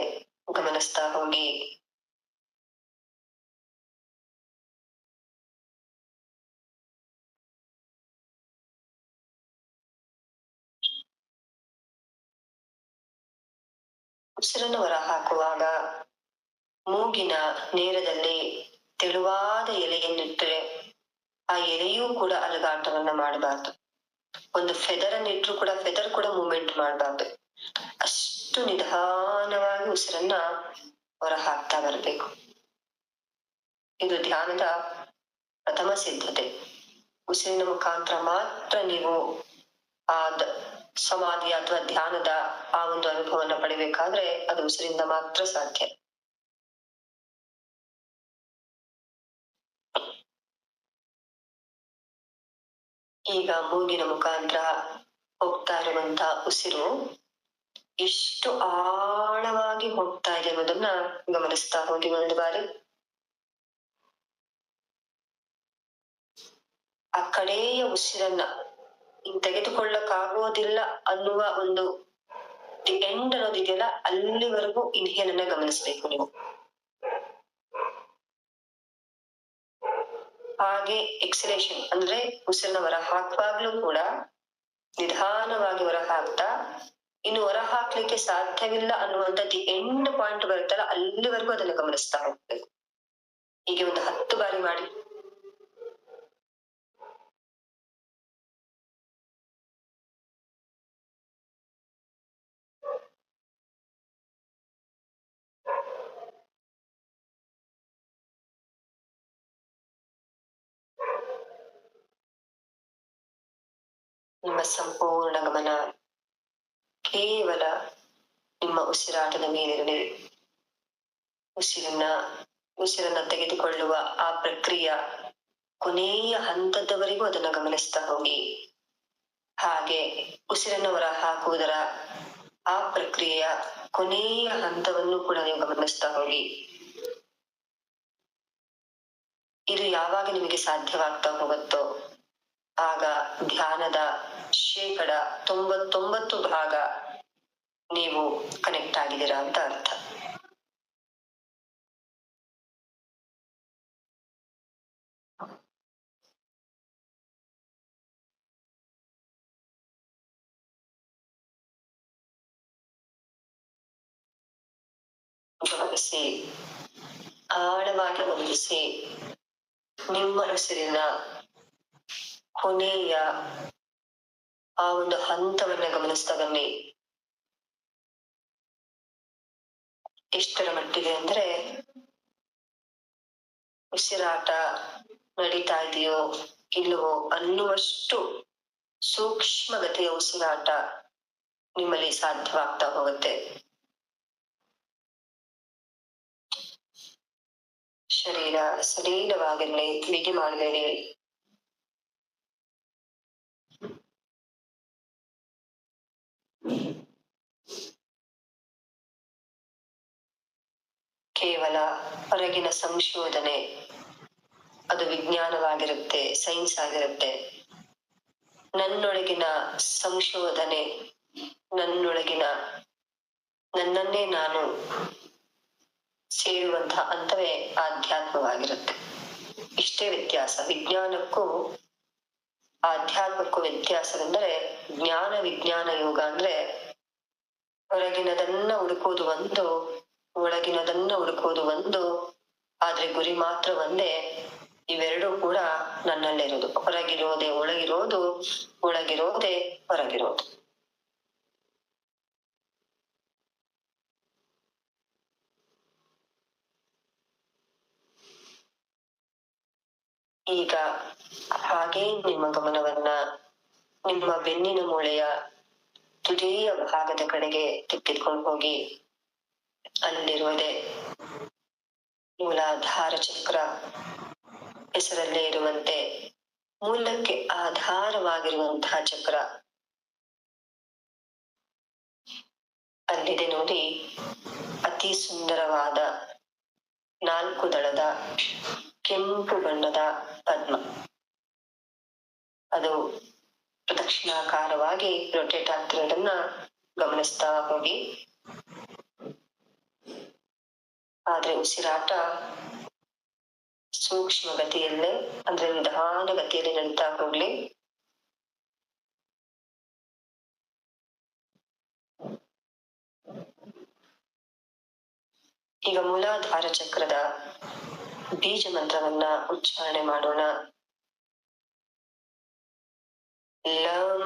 ಗಮನಿಸ್ತಾ ಹೋಗಿ. ಉಸಿರನ್ನು ಹೊರ ಹಾಕುವಾಗ ಮೂಗಿನ ನೇರದಲ್ಲಿ ತೆಳುವಾದ ಎಲೆಯನ್ನಿಟ್ಟರೆ ಆ ಎಲೆಯೂ ಕೂಡ ಅಲುಗಾಟವನ್ನ ಮಾಡಬಾರ್ದು. ಒಂದು ಫೆದರ್ ಅನ್ನಿಟ್ರು ಕೂಡ ಫೆದರ್ ಕೂಡ ಮೂವ್ಮೆಂಟ್ ಮಾಡಬಾರ್ದು. ಅಷ್ಟು ನಿಧಾನವಾಗಿ ಉಸಿರನ್ನ ಹೊರ ಹಾಕ್ತಾ ಬರಬೇಕು. ಇದು ಧ್ಯಾನದ ಪ್ರಥಮ ಸಿದ್ಧತೆ. ಉಸಿರಿನ ಮುಖಾಂತರ ಮಾತ್ರ ನೀವು ಆ ಸಮಾಧಿ ಅಥವಾ ಧ್ಯಾನದ ಆ ಒಂದು ಅನುಭವನ ಪಡಿಬೇಕಾದ್ರೆ ಅದು ಉಸಿರಿಂದ ಮಾತ್ರ ಸಾಧ್ಯ. ಈಗ ಮೂಗಿನ ಮುಖಾಂತರ ಹೋಗ್ತಾ ಇರುವಂತಹ ಉಸಿರು ಎಷ್ಟು ಆಳವಾಗಿ ಹೋಗ್ತಾ ಇದೆ ಅನ್ನೋದನ್ನ ಗಮನಿಸ್ತಾ ಹೋಗಿ. ಒಂದು ಬಾರಿ ಆ ಕಡೆಯ ಉಸಿರನ್ನ ತೆಗೆದುಕೊಳ್ಳಕ್ಕಾಗೋದಿಲ್ಲ ಅನ್ನುವ ಒಂದು ಎಂಡ್ ಅನ್ನೋದಿದೆಯಲ್ಲ, ಅಲ್ಲಿವರೆಗೂ ಇನ್ಹೇಲ್ ಅನ್ನ ಗಮನಿಸ್ಬೇಕು ನೀವು. ಹಾಗೆ ಎಕ್ಸಲೇಷನ್ ಅಂದ್ರೆ ಉಸಿರನ್ನ ಹೊರ ಹಾಕುವಾಗ್ಲೂ ಕೂಡ ನಿಧಾನವಾಗಿ ಹೊರ ಹಾಕ್ತಾ, ಇನ್ನು ಹೊರ ಹಾಕ್ಲಿಕ್ಕೆ ಸಾಧ್ಯವಿಲ್ಲ ಅನ್ನುವಂಥದ್ದು ಎಂಡ್ ಪಾಯಿಂಟ್ ಬರುತ್ತಲ್ಲ ಅಲ್ಲಿವರೆಗೂ ಅದನ್ನು ಗಮನಿಸ್ತಾ ಹೋಗ್ಬೇಕು. ಹೀಗೆ ಒಂದು 10 ಬಾರಿ ಮಾಡಿ. ನಿಮ್ಮ ಸಂಪೂರ್ಣ ಗಮನ ಕೇವಲ ನಿಮ್ಮ ಉಸಿರಾಟದ ಮೇಲಿರಲಿ. ಉಸಿರನ್ನ ತೆಗೆದುಕೊಳ್ಳುವ ಆ ಪ್ರಕ್ರಿಯೆ ಕೊನೆಯ ಹಂತದವರೆಗೂ ಅದನ್ನ ಗಮನಿಸ್ತಾ ಹೋಗಿ. ಹಾಗೆ ಉಸಿರನ್ನ ಹೊರ ಹಾಕುವುದರ ಆ ಪ್ರಕ್ರಿಯೆಯ ಕೊನೆಯ ಹಂತವನ್ನು ಕೂಡ ನೀವು ಗಮನಿಸ್ತಾ ಹೋಗಿ. ಇದು ಯಾವಾಗ ನಿಮಗೆ ಸಾಧ್ಯವಾಗ್ತಾ ಹೋಗುತ್ತೋ ಆಗ ಧ್ಯಾನದ 99% ನೀವು ಕನೆಕ್ಟ್ ಆಗಿದ್ದೀರಾ ಅಂತ ಅರ್ಥ. ಗಮನಿಸಿ, ಆಳವಾಗಿ ಗಮನಿಸಿ. ನಿಮ್ಮ ಉಸಿರಿನ ಕೊನೆಯ ಆ ಒಂದು ಹಂತವನ್ನ ಗಮನಿಸ್ತಾ ಬನ್ನಿ. ಎಷ್ಟರ ಮಟ್ಟಿಗೆ ಅಂದ್ರೆ ಉಸಿರಾಟ ನಡೀತಾ ಇದೆಯೋ ಇಲ್ಲವೋ ಅನ್ನುವಷ್ಟು ಸೂಕ್ಷ್ಮಗತಿಯ ಉಸಿರಾಟ ನಿಮ್ಮಲ್ಲಿ ಸಾಧ್ಯವಾಗ್ತಾ ಹೋಗುತ್ತೆ. ಶರೀರ ಸಡಿಲವಾಗಿರ್ಲಿ, ಬಿಗಿ ಮಾಡಬೇಡಿ. ಕೇವಲ ಹೊರಗಿನ ಸಂಶೋಧನೆ, ಅದು ವಿಜ್ಞಾನವಾಗಿರುತ್ತೆ, ಸೈನ್ಸ್ ಆಗಿರುತ್ತೆ. ನನ್ನೊಳಗಿನ ಸಂಶೋಧನೆ, ನನ್ನೊಳಗಿನ ನನ್ನನ್ನೇ ನಾನು ಸೇರುವಂತಹ ಹಂತವೇ ಆಧ್ಯಾತ್ಮವಾಗಿರುತ್ತೆ. ಇಷ್ಟೇ ವ್ಯತ್ಯಾಸ. ವಿಜ್ಞಾನಕ್ಕೂ ಆಧ್ಯಾತ್ಮಕ್ಕೂ ವ್ಯತ್ಯಾಸವೆಂದರೆ, ಜ್ಞಾನ ವಿಜ್ಞಾನ ಯೋಗ ಅಂದ್ರೆ ಹೊರಗಿನದನ್ನ ಹುಡುಕೋದು ಒಂದು, ಒಳಗಿನದನ್ನ ಹುಡುಕೋದು ಒಂದು, ಆದ್ರೆ ಗುರಿ ಮಾತ್ರ ಒಂದೇ. ಇವೆರಡೂ ಕೂಡ ನನ್ನಲ್ಲಿರೋದು. ಹೊರಗಿರೋದೇ ಒಳಗಿರೋದು, ಒಳಗಿರೋದೇ ಹೊರಗಿರೋದು. ಈಗ ಹಾಗೇ ನಿಮ್ಮ ಗಮನವನ್ನ ನಿಮ್ಮ ಬೆನ್ನಿನ ಮೂಳೆಯ ತುದಿಯ ಭಾಗದ ಕಡೆಗೆ ತೆಗೆದುಕೊಂಡು ಹೋಗಿ. ಅಲ್ಲಿರುವುದೇ ಮೂಲಾಧಾರ ಚಕ್ರ. ಹೆಸರಲ್ಲೇ ಇರುವಂತೆ ಮೂಲಕ್ಕೆ ಆಧಾರವಾಗಿರುವಂತಹ ಚಕ್ರ ಅಲ್ಲಿದೆ ನೋಡಿ. ಅತಿ ಸುಂದರವಾದ 4 ದಳದ ಕೆಂಪು ಬಣ್ಣದ ಪದ್ಮ. ಅದು ಪ್ರದಕ್ಷಿಣಾಕಾರವಾಗಿ ರೊಟೇಟ್ ಆಗ್ತಿರೋದನ್ನ ಗಮನಿಸ್ತಾ ಹೋಗಿ. ಆದ್ರೆ ಉಸಿರಾಟ ಸೂಕ್ಷ್ಮ ಗತಿಯಲ್ಲೇ, ಅಂದ್ರೆ ನಿಧಾನ ಗತಿಯಲ್ಲಿ ನಡೀತಾ ಹೋಗ್ಲಿ. ಈಗ ಮೂಲಾಧಾರ ಚಕ್ರದ ಬೀಜ ಮಂತ್ರವನ್ನ ಉಚ್ಚಾರಣೆ ಮಾಡೋಣ. ಲಂ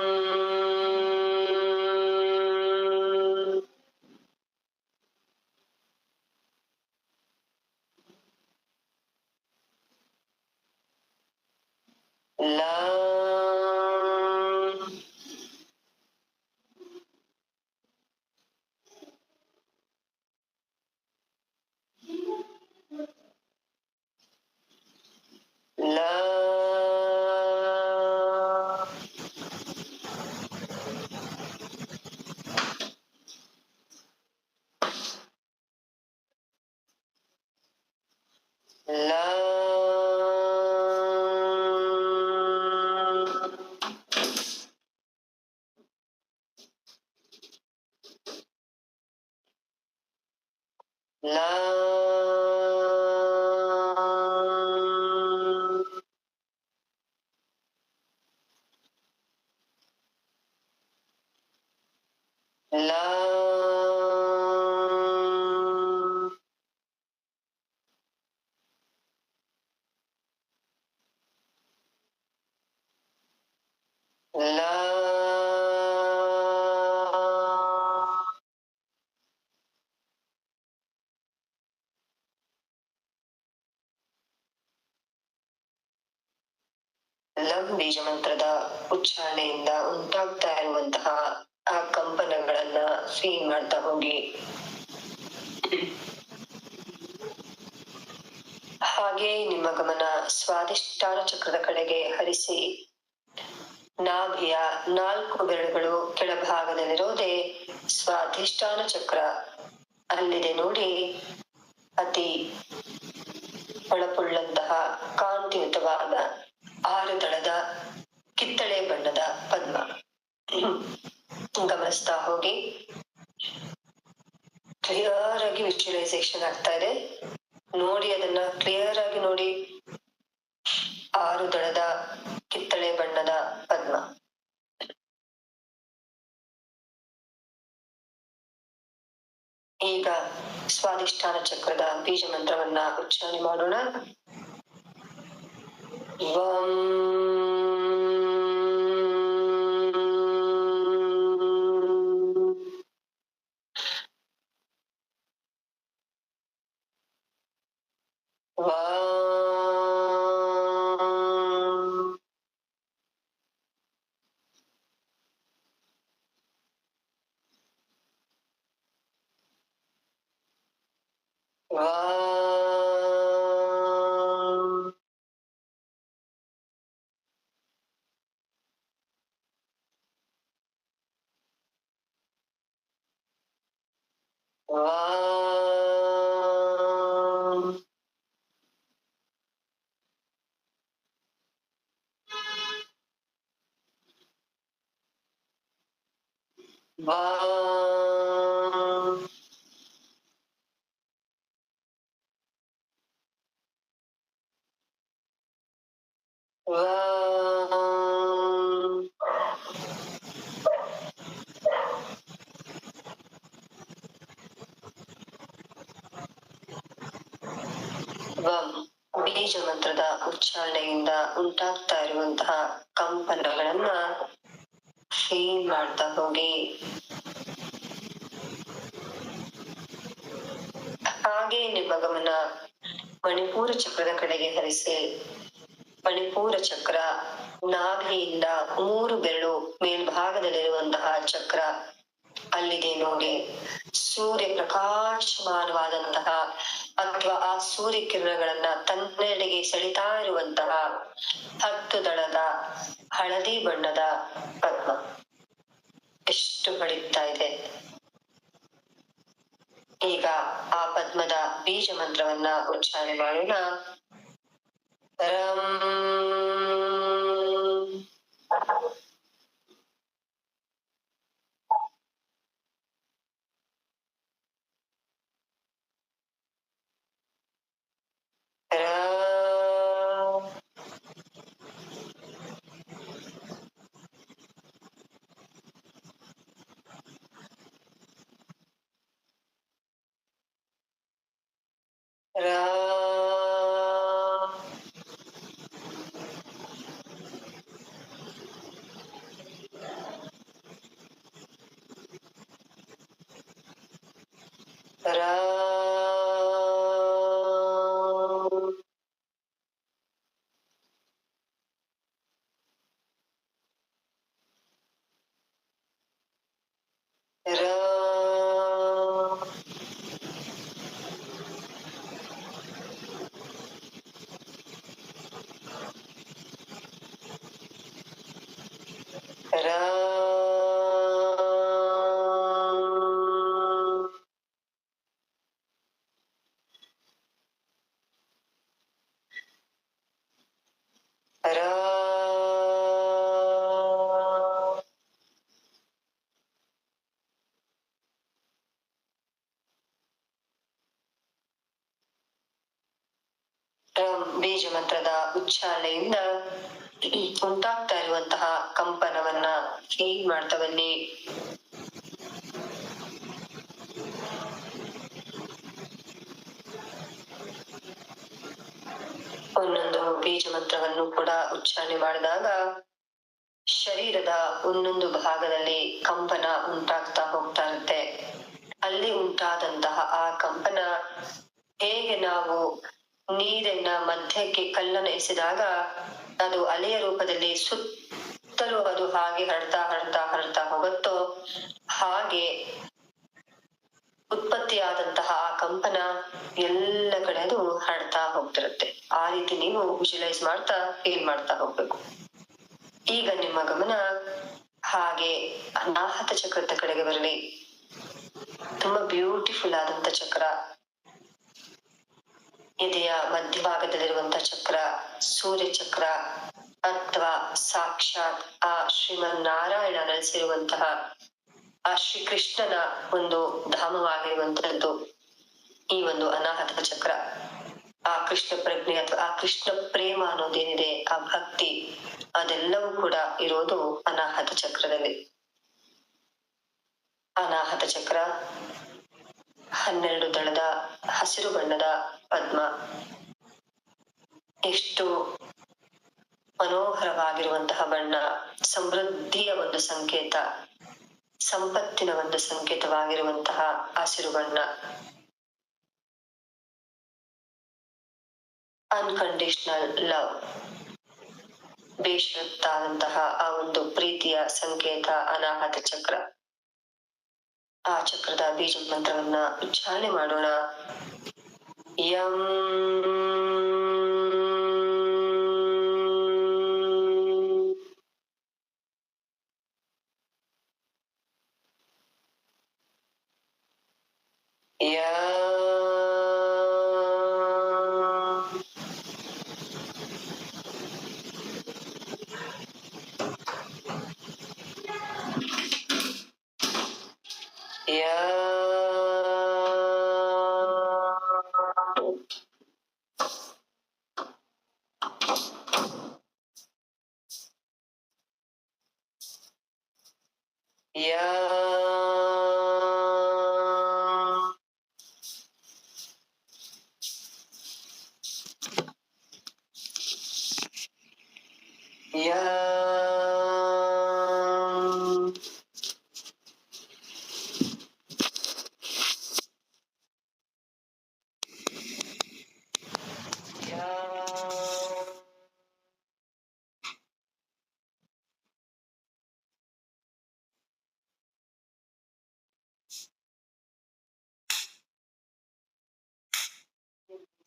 ಲಂ ಬೀಜ ಮಂತ್ರದ ಉಚ್ಚಾರಣೆಯಿಂದ ಉಂಟಾಗ್ತಾ ಇರುವಂತಹ ಆ ಕಂಪನಗಳನ್ನ ಫೀಲ್ ಮಾಡ್ತಾ ಹೋಗಿ. ಹಾಗೆ ನಿಮ್ಮ ಗಮನ ಸ್ವಾದಿಷ್ಠಾನ ಚಕ್ರದ ಕಡೆಗೆ ಹರಿಸಿ. ನಾಭಿಯ 4 ಬೆರಳುಗಳು ಕೆಳಭಾಗದಲ್ಲಿರೋದೇ ಸ್ವಾಧಿಷ್ಠಾನ ಚಕ್ರ. ಅಲ್ಲಿದೆ ನೋಡಿ ಅತಿ ಹೊಳಪುಳ್ಳಂತಹ ಕಾಂತಿಯುತವಾದ 6 ದಳದ ಕಿತ್ತಳೆ ಬಣ್ಣದ ಪದ್ಮ. ಗಮನಿಸ್ತಾ ಹೋಗಿ. ಕ್ಲಿಯರ್ ಆಗಿ ವಿಜುವಲೈಸೇಷನ್ ಆಗ್ತಾ ಇದೆ ನೋಡಿ, ಅದನ್ನ ಕ್ಲಿಯರ್ ಆಗಿ ನೋಡಿ. 6 ದಳದ ಕಿತ್ತಳೆ ಬಣ್ಣದ ಪದ್ಮ. ಈಗ ಸ್ವಾಧಿಷ್ಠಾನ ಚಕ್ರದ ಬೀಜ ಮಂತ್ರವನ್ನ ಉಚ್ಚಾರಣೆ ಮಾಡೋಣ. ವಂ ಬೀಜ ಮಂತ್ರದ ಉಚ್ಚಾರಣೆಯಿಂದ ಉಂಟಾಗ್ತಾ ಇರುವಂತಹ ಕಂಪನಗಳನ್ನ ಫೀಲ್ ಮಾಡ್ತಾ ಹೋಗಿ. ಹಾಗೆ ನಿಮ್ಮ ಗಮನ ಮಣಿಪೂರ ಚಕ್ರದ ಕಡೆಗೆ ಹರಿಸಿ. ಮಣಿಪೂರ ಚಕ್ರ ನಾಭಿಯಿಂದ 3 ಬೆರಳು ಮೇಲ್ಭಾಗದಲ್ಲಿರುವಂತಹ ಚಕ್ರ. ಅಲ್ಲಿದೆ ನೋಡಿ ಸೂರ್ಯ ಪ್ರಕಾಶಮಾನವಾದಂತಹ ಅಥವಾ ಆ ಸೂರ್ಯ ಕಿರಣಗಳನ್ನ ತನ್ನೆಡೆಗೆ ಸೆಳಿತಾ ಇರುವಂತಹ 10 ದಳದ ಹಳದಿ ಬಣ್ಣದ ಪದ್ಮ. ಎಷ್ಟು ಹೊಳಿತಾ ಇದೆ. ಈಗ ಆ ಪದ್ಮದ ಬೀಜ ಮಂತ್ರವನ್ನ ಉಚ್ಚಾರಣೆ ಮಾಡೋಣ. ರಂ ಬೀಜ ಮಂತ್ರದ ಉಚ್ಚಾರಣೆಯಿಂದ ಉಂಟಾಗ್ತಾ ಇರುವಂತಹ ಕಂಪನವನ್ನ ಫೀಲ್ ಮಾಡ್ತಾ ಬನ್ನಿ. ಒಂದೊಂದು ಬೀಜ ಮಂತ್ರವನ್ನು ಕೂಡ ಉಚ್ಚಾರಣೆ ಮಾಡಿದಾಗ ಶರೀರದ ಒಂದೊಂದು ಭಾಗದಲ್ಲಿ ಕಂಪನ ಉಂಟಾಗ್ತಾ ಹೋಗ್ತಾ ಇರುತ್ತೆ. ಅಲ್ಲಿ ಉಂಟಾದಂತಹ ಆ ಕಂಪನ ಹೇಗೆ ನಾವು ನೀರಿನ ಮಧ್ಯಕ್ಕೆ ಕಲ್ಲನ್ನು ಎಸೆದಾಗ ಅದು ಅಲೆಯ ರೂಪದಲ್ಲಿ ಸುತ್ತಲೂ ಅದು ಹಾಗೆ ಹರಡ್ತಾ ಹರಡ್ತಾ ಹರಡ್ತಾ ಹೋಗುತ್ತೋ ಹಾಗೆ ಉತ್ಪತ್ತಿಯಾದಂತಹ ಆ ಕಂಪನ ಎಲ್ಲ ಕಡೆ ಅದು ಹರಡ್ತಾ ಹೋಗ್ತಿರುತ್ತೆ. ಆ ರೀತಿ ನೀವು ವಿಜುವಲೈಸ್ ಮಾಡ್ತಾ ಫೀಲ್ ಮಾಡ್ತಾ ಹೋಗ್ಬೇಕು. ಈಗ ನಿಮ್ಮ ಗಮನ ಹಾಗೆ ಅನಾಹತ ಚಕ್ರದ ಕಡೆಗೆ ಬರಲಿ. ತುಂಬಾ ಬ್ಯೂಟಿಫುಲ್ ಆದಂತ ಚಕ್ರ, ಎದೆಯ ಮಧ್ಯಭಾಗದಲ್ಲಿರುವಂತಹ ಚಕ್ರ ಸೂರ್ಯ ಚಕ್ರ ಅಥವಾ ಸಾಕ್ಷಾತ್ ಆ ಶ್ರೀಮನ್ನಾರಾಯಣ ನೆಲೆಸಿರುವಂತಹ ಆ ಶ್ರೀಕೃಷ್ಣನ ಒಂದು ಧಾಮವಾಗಿರುವಂತಹದ್ದು ಈ ಒಂದು ಅನಾಹತ ಚಕ್ರ. ಆ ಕೃಷ್ಣ ಪ್ರಜ್ಞೆ ಅಥವಾ ಆ ಕೃಷ್ಣ ಪ್ರೇಮ ಅನ್ನೋದೇನಿದೆ, ಆ ಭಕ್ತಿ, ಅದೆಲ್ಲವೂ ಕೂಡ ಇರೋದು ಅನಾಹತ ಚಕ್ರದಲ್ಲಿ. ಅನಾಹತ ಚಕ್ರ 12 ದಳದ ಹಸಿರು ಬಣ್ಣದ ಪದ್ಮ, ಎಷ್ಟು ಮನೋಹರವಾಗಿರುವಂತಹ ಬಣ್ಣ, ಸಮೃದ್ಧಿಯ ಒಂದು ಸಂಕೇತ, ಸಂಪತ್ತಿನ ಒಂದು ಸಂಕೇತವಾಗಿರುವಂತಹ ಹಸಿರು ಬಣ್ಣ, ಅನ್ಕಂಡೀಷನಲ್ ಲವ್, ಬೇಷರತ್ತಾದಂತಹ ಆ ಒಂದು ಪ್ರೀತಿಯ ಸಂಕೇತ ಅನಾಹತ ಚಕ್ರ. ಆ ಚಕ್ರದ ಬೀಜ ಮಂತ್ರವನ್ನ ಉಚ್ಚಾರಣೆ ಮಾಡೋಣ. ಯಂ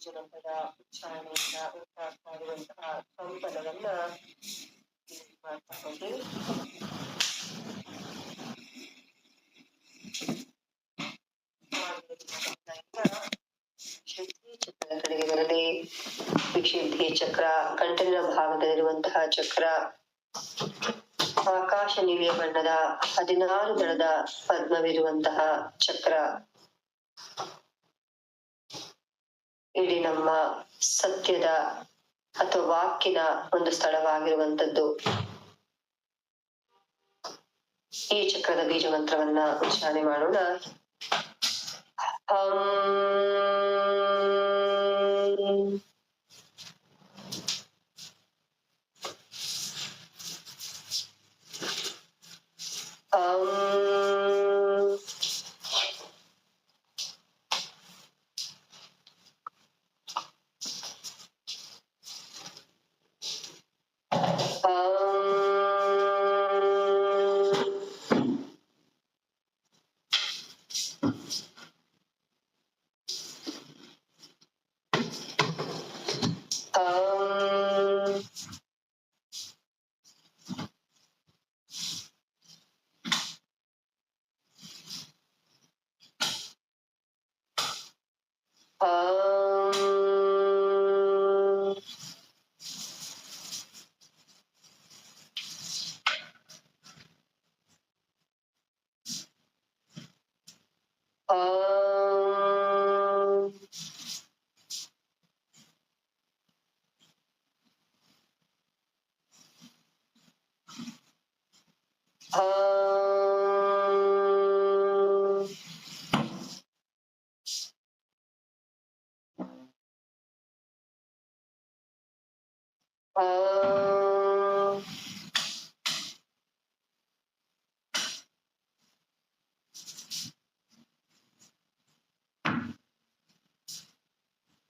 ಜನಪದ ಉಚ್ಚಾರಣೆಯಿಂದ ಉಂಟಾಗ್ತಾ ಇರುವಂತಹ ಕಂಪನವನ್ನ ಮಾಡ್ತಾ ಹೋಗಿ. ವಿಶುದ್ಧಿ ಚಕ್ರದ ಕಡೆಗೆ ಬರಲಿ. ವಿಶುದ್ಧಿ ಚಕ್ರ ಗಂಟಲಿನ ಭಾಗದಲ್ಲಿರುವಂತಹ ಚಕ್ರ ಆಕಾಶ ನೀಲಿಯ ಬಣ್ಣದ 16 ದಳದ ಪದ್ಮವಿರುವಂತಹ ಚಕ್ರ. ಇಡೀ ನಮ್ಮ ಸತ್ಯದ ಅಥವಾ ವಾಕಿನ ಒಂದು ಸ್ಥಳವಾಗಿರುವಂತದ್ದು. ಈ ಚಕ್ರದ ಬೀಜ ಮಂತ್ರವನ್ನ ಉಚ್ಚಾರಣೆ ಮಾಡೋಣ. ಹಂ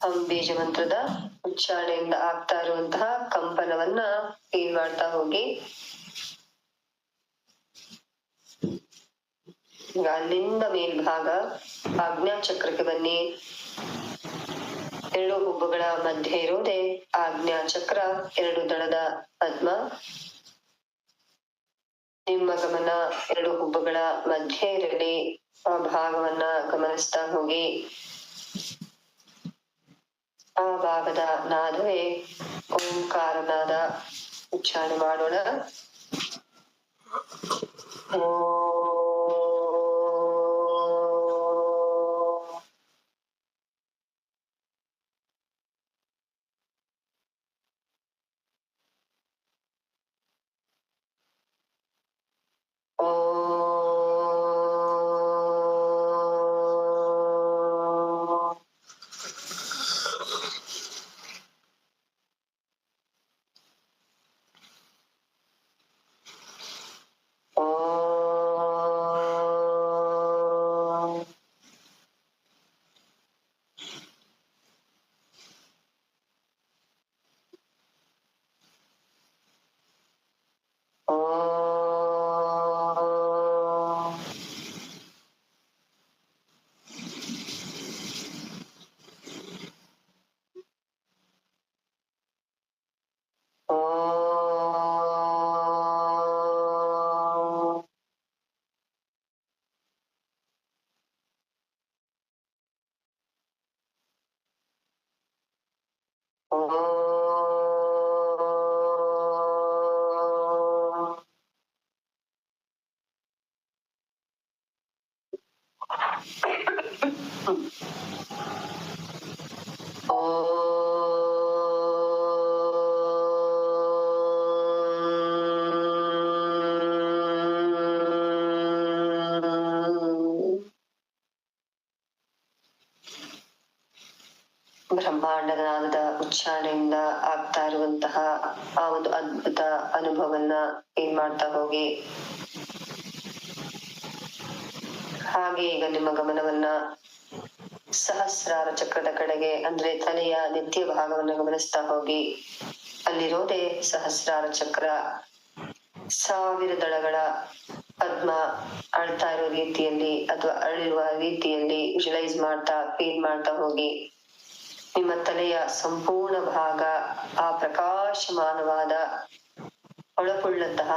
ಹಂ ಬೀಜ ಮಂತ್ರದ ಉಚ್ಚಾರಣೆಯಿಂದ ಆಗ್ತಾ ಇರುವಂತಹ ಕಂಪನವನ್ನ ಫೀಲ್ ಮಾಡ್ತಾ ಹೋಗಿ. ಈಗ ಅಲ್ಲಿಂದ ಮೇಲ್ಭಾಗ ಆಜ್ಞಾ ಚಕ್ರಕ್ಕೆ ಬನ್ನಿ. ಎರಡು ಹುಬ್ಬುಗಳ ಮಧ್ಯೆ ಇರುವುದೇ ಆಜ್ಞಾ ಚಕ್ರ, ಎರಡು ದಳದ ಪದ್ಮ. ನಿಮ್ಮ ಗಮನ ಎರಡು ಹುಬ್ಬುಗಳ ಮಧ್ಯೆ ಇರಲಿ. ಆ ಭಾಗವನ್ನ ಗಮನಿಸ್ತಾ ಹೋಗಿ. ಆ ಭಾಗದ ನಾದವೇ ಓಂಕಾರ ನಾದ. ಉಚ್ಚಾರಣೆ ಮಾಡೋಣ. ಬ್ರಹ್ಮಾಂಡದ ನಾದದ ಉಚ್ಚಾರಣೆಯಿಂದ ಆಗ್ತಾ ಇರುವಂತಹ ಆ ಒಂದು ಅದ್ಭುತ ಅನುಭವವನ್ನ ಏನ್ ಮಾಡ್ತಾ ಹೋಗಿ. ಹಾಗೆ ಈಗ ನಿಮ್ಮ ಗಮನವನ್ನ ಸಹಸ್ರಾರ ಚಕ್ರದ ಕಡೆಗೆ, ಅಂದ್ರೆ ತಲೆಯ ನಿತ್ಯ ಭಾಗವನ್ನು ಗಮನಿಸ್ತಾ ಹೋಗಿ. ಅಲ್ಲಿರೋದೇ ಸಹಸ್ರಾರ ಚಕ್ರ. 1000 ದಳಗಳ ಪದ್ಮ ಅಳ್ತಾ ಇರೋ ರೀತಿಯಲ್ಲಿ ಅಥವಾ ಅಳಿರುವ ರೀತಿಯಲ್ಲಿ ವಿಜುವಲೈಸ್ ಮಾಡ್ತಾ ಫೀಲ್ ಮಾಡ್ತಾ ಹೋಗಿ. ನಿಮ್ಮ ತಲೆಯ ಸಂಪೂರ್ಣ ಭಾಗ ಆ ಪ್ರಕಾಶಮಾನವಾದ ಹೊಳಪುಳ್ಳಂತಹ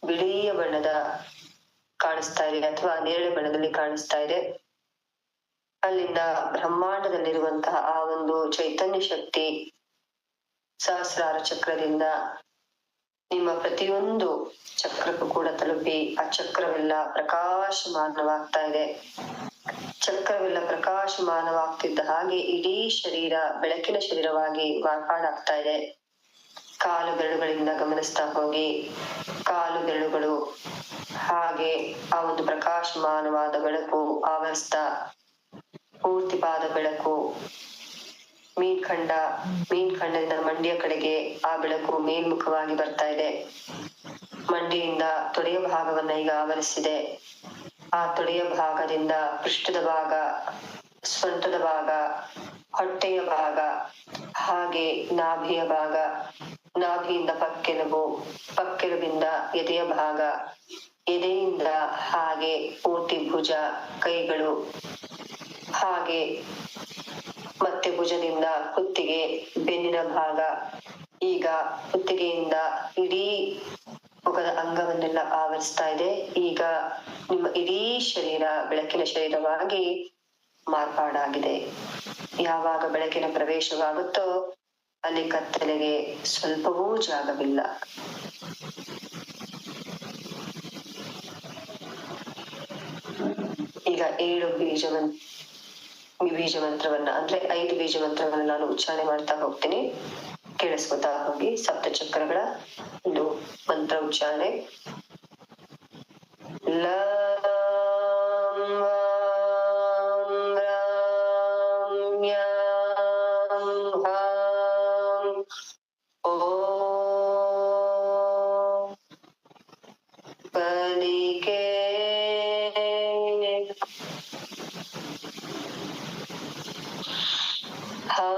ಬಿಳಿಯ ಬಣ್ಣದ ಕಾಣಿಸ್ತಾ ಇದೆ ಅಥವಾ ನೇರಳೆ ಬಣ್ಣದಲ್ಲಿ ಕಾಣಿಸ್ತಾ ಇದೆ. ಅಲ್ಲಿಂದ ಬ್ರಹ್ಮಾಂಡದಲ್ಲಿರುವಂತಹ ಆ ಒಂದು ಚೈತನ್ಯ ಶಕ್ತಿ ಸಹಸ್ರಾರ ಚಕ್ರದಿಂದ ನಿಮ್ಮ ಪ್ರತಿಯೊಂದು ಚಕ್ರಕ್ಕೂ ಕೂಡ ತಲುಪಿ ಆ ಚಕ್ರವೆಲ್ಲ ಪ್ರಕಾಶಮಾನವಾಗ್ತಾ ಇದೆ. ಚಕ್ರವೆಲ್ಲ ಪ್ರಕಾಶಮಾನವಾಗ್ತಿದ್ದ ಹಾಗೆ ಇಡೀ ಶರೀರ ಬೆಳಕಿನ ಶರೀರವಾಗಿ ಮಾರ್ಪಾಡಾಗ್ತಾ ಇದೆ. ಕಾಲು ಬೆರಳುಗಳಿಂದ ಗಮನಿಸ್ತಾ ಹೋಗಿ. ಕಾಲು ಬೆರಳುಗಳು ಹಾಗೆ ಆ ಒಂದು ಪ್ರಕಾಶಮಾನವಾದ ಬೆಳಕು ಆವರಿಸ್ತಾ ಪೂರ್ತಿ ಪಾದ ಬೆಳಕು ಮೀನ್ಖಂಡದಿಂದ ಮಂಡಿಯ ಕಡೆಗೆ ಆ ಬೆಳಕು ಮೇಲ್ಮುಖವಾಗಿ ಬರ್ತಾ ಇದೆ. ಮಂಡಿಯಿಂದ ತೊಡೆಯ ಭಾಗವನ್ನ ಈಗ ಆವರಿಸಿದೆ. ಆ ತೊಡೆಯ ಭಾಗದಿಂದ ಪೃಷ್ಠದ ಭಾಗ, ಸೊಂಟದ ಭಾಗ, ಹೊಟ್ಟೆಯ ಭಾಗ, ಹಾಗೆ ನಾಭಿಯ ಭಾಗ, ನಾಭಿಯಿಂದ ಪಕ್ಕೆಲುಬು, ಪಕ್ಕೆಲುಬಿಂದ ಎದೆಯ ಭಾಗ, ಎದೆಯಿಂದ ಹಾಗೆ ಪೂರ್ತಿ ಭುಜ, ಕೈಗಳು, ಹಾಗೆ ಮತ್ತೆ ಭುಜದಿಂದ ಕುತ್ತಿಗೆ, ಬೆನ್ನಿನ ಭಾಗ. ಈಗ ಕುತ್ತಿಗೆಯಿಂದ ಇಡೀ ಮುಖದ ಅಂಗವನ್ನೆಲ್ಲ ಆವರಿಸ್ತಾ ಇದೆ. ಈಗ ನಿಮ್ಮ ಇಡೀ ಶರೀರ ಬೆಳಕಿನ ಶರೀರವಾಗಿ ಮಾರ್ಪಾಡಾಗಿದೆ. ಯಾವಾಗ ಬೆಳಕಿನ ಪ್ರವೇಶವಾಗುತ್ತೋ ಅಲ್ಲಿ ಕತ್ತಲೆಗೆ ಸ್ವಲ್ಪವೂ ಜಾಗವಿಲ್ಲ. ಈಗ 7 ಬೀಜ ಮಂತ್ರವನ್ನ ಅಂದ್ರೆ 5 ಬೀಜ ಮಂತ್ರವನ್ನ ನಾನು ಉಚ್ಚಾರಣೆ ಮಾಡ್ತಾ ಹೋಗ್ತೀನಿ. ಕೇಳಿಸ್ಕೊತಾ ಹೋಗಿ. ಸಪ್ತ ಚಕ್ರಗಳ ಒಂದು ಮಂತ್ರ ಉಚ್ಚಾರಣೆ. ಹಂ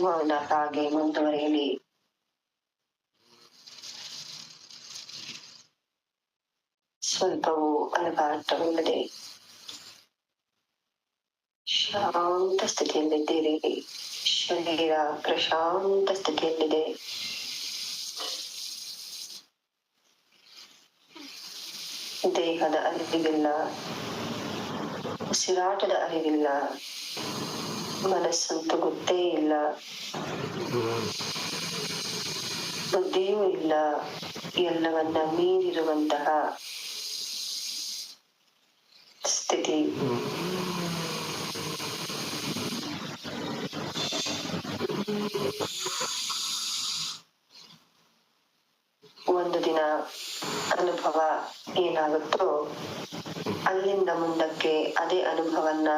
ಮೌನ ಹಾಗೆ ಮುಂದುವರಿಯಲಿ. ಸ್ವಲ್ಪವೂ ಅಲಗಾಟವಿಲ್ಲದೆ ಶಾಂತ ಸ್ಥಿತಿಯಲ್ಲಿದ್ದೀರಿ. ಶರೀರ ಪ್ರಶಾಂತ ಸ್ಥಿತಿಯಲ್ಲಿದೆ. ದೇಹದ ಅರಿವಿಲ್ಲ, ಉಸಿರಾಟದ ಅರಿವಿಲ್ಲ, ಮನಸ್ಸಂತೂ ಗೊತ್ತೇ ಇಲ್ಲ, ಬುದ್ಧಿಯೂ ಇಲ್ಲ. ಎಲ್ಲವನ್ನ ಮೀರಿರುವಂತಹ ಸ್ಥಿತಿ. ಒಂದು ದಿನ ಅನುಭವ ಏನಾಗುತ್ತೋ ಅಲ್ಲಿಂದ ಮುಂದಕ್ಕೆ ಅದೇ ಅನುಭವನ್ನ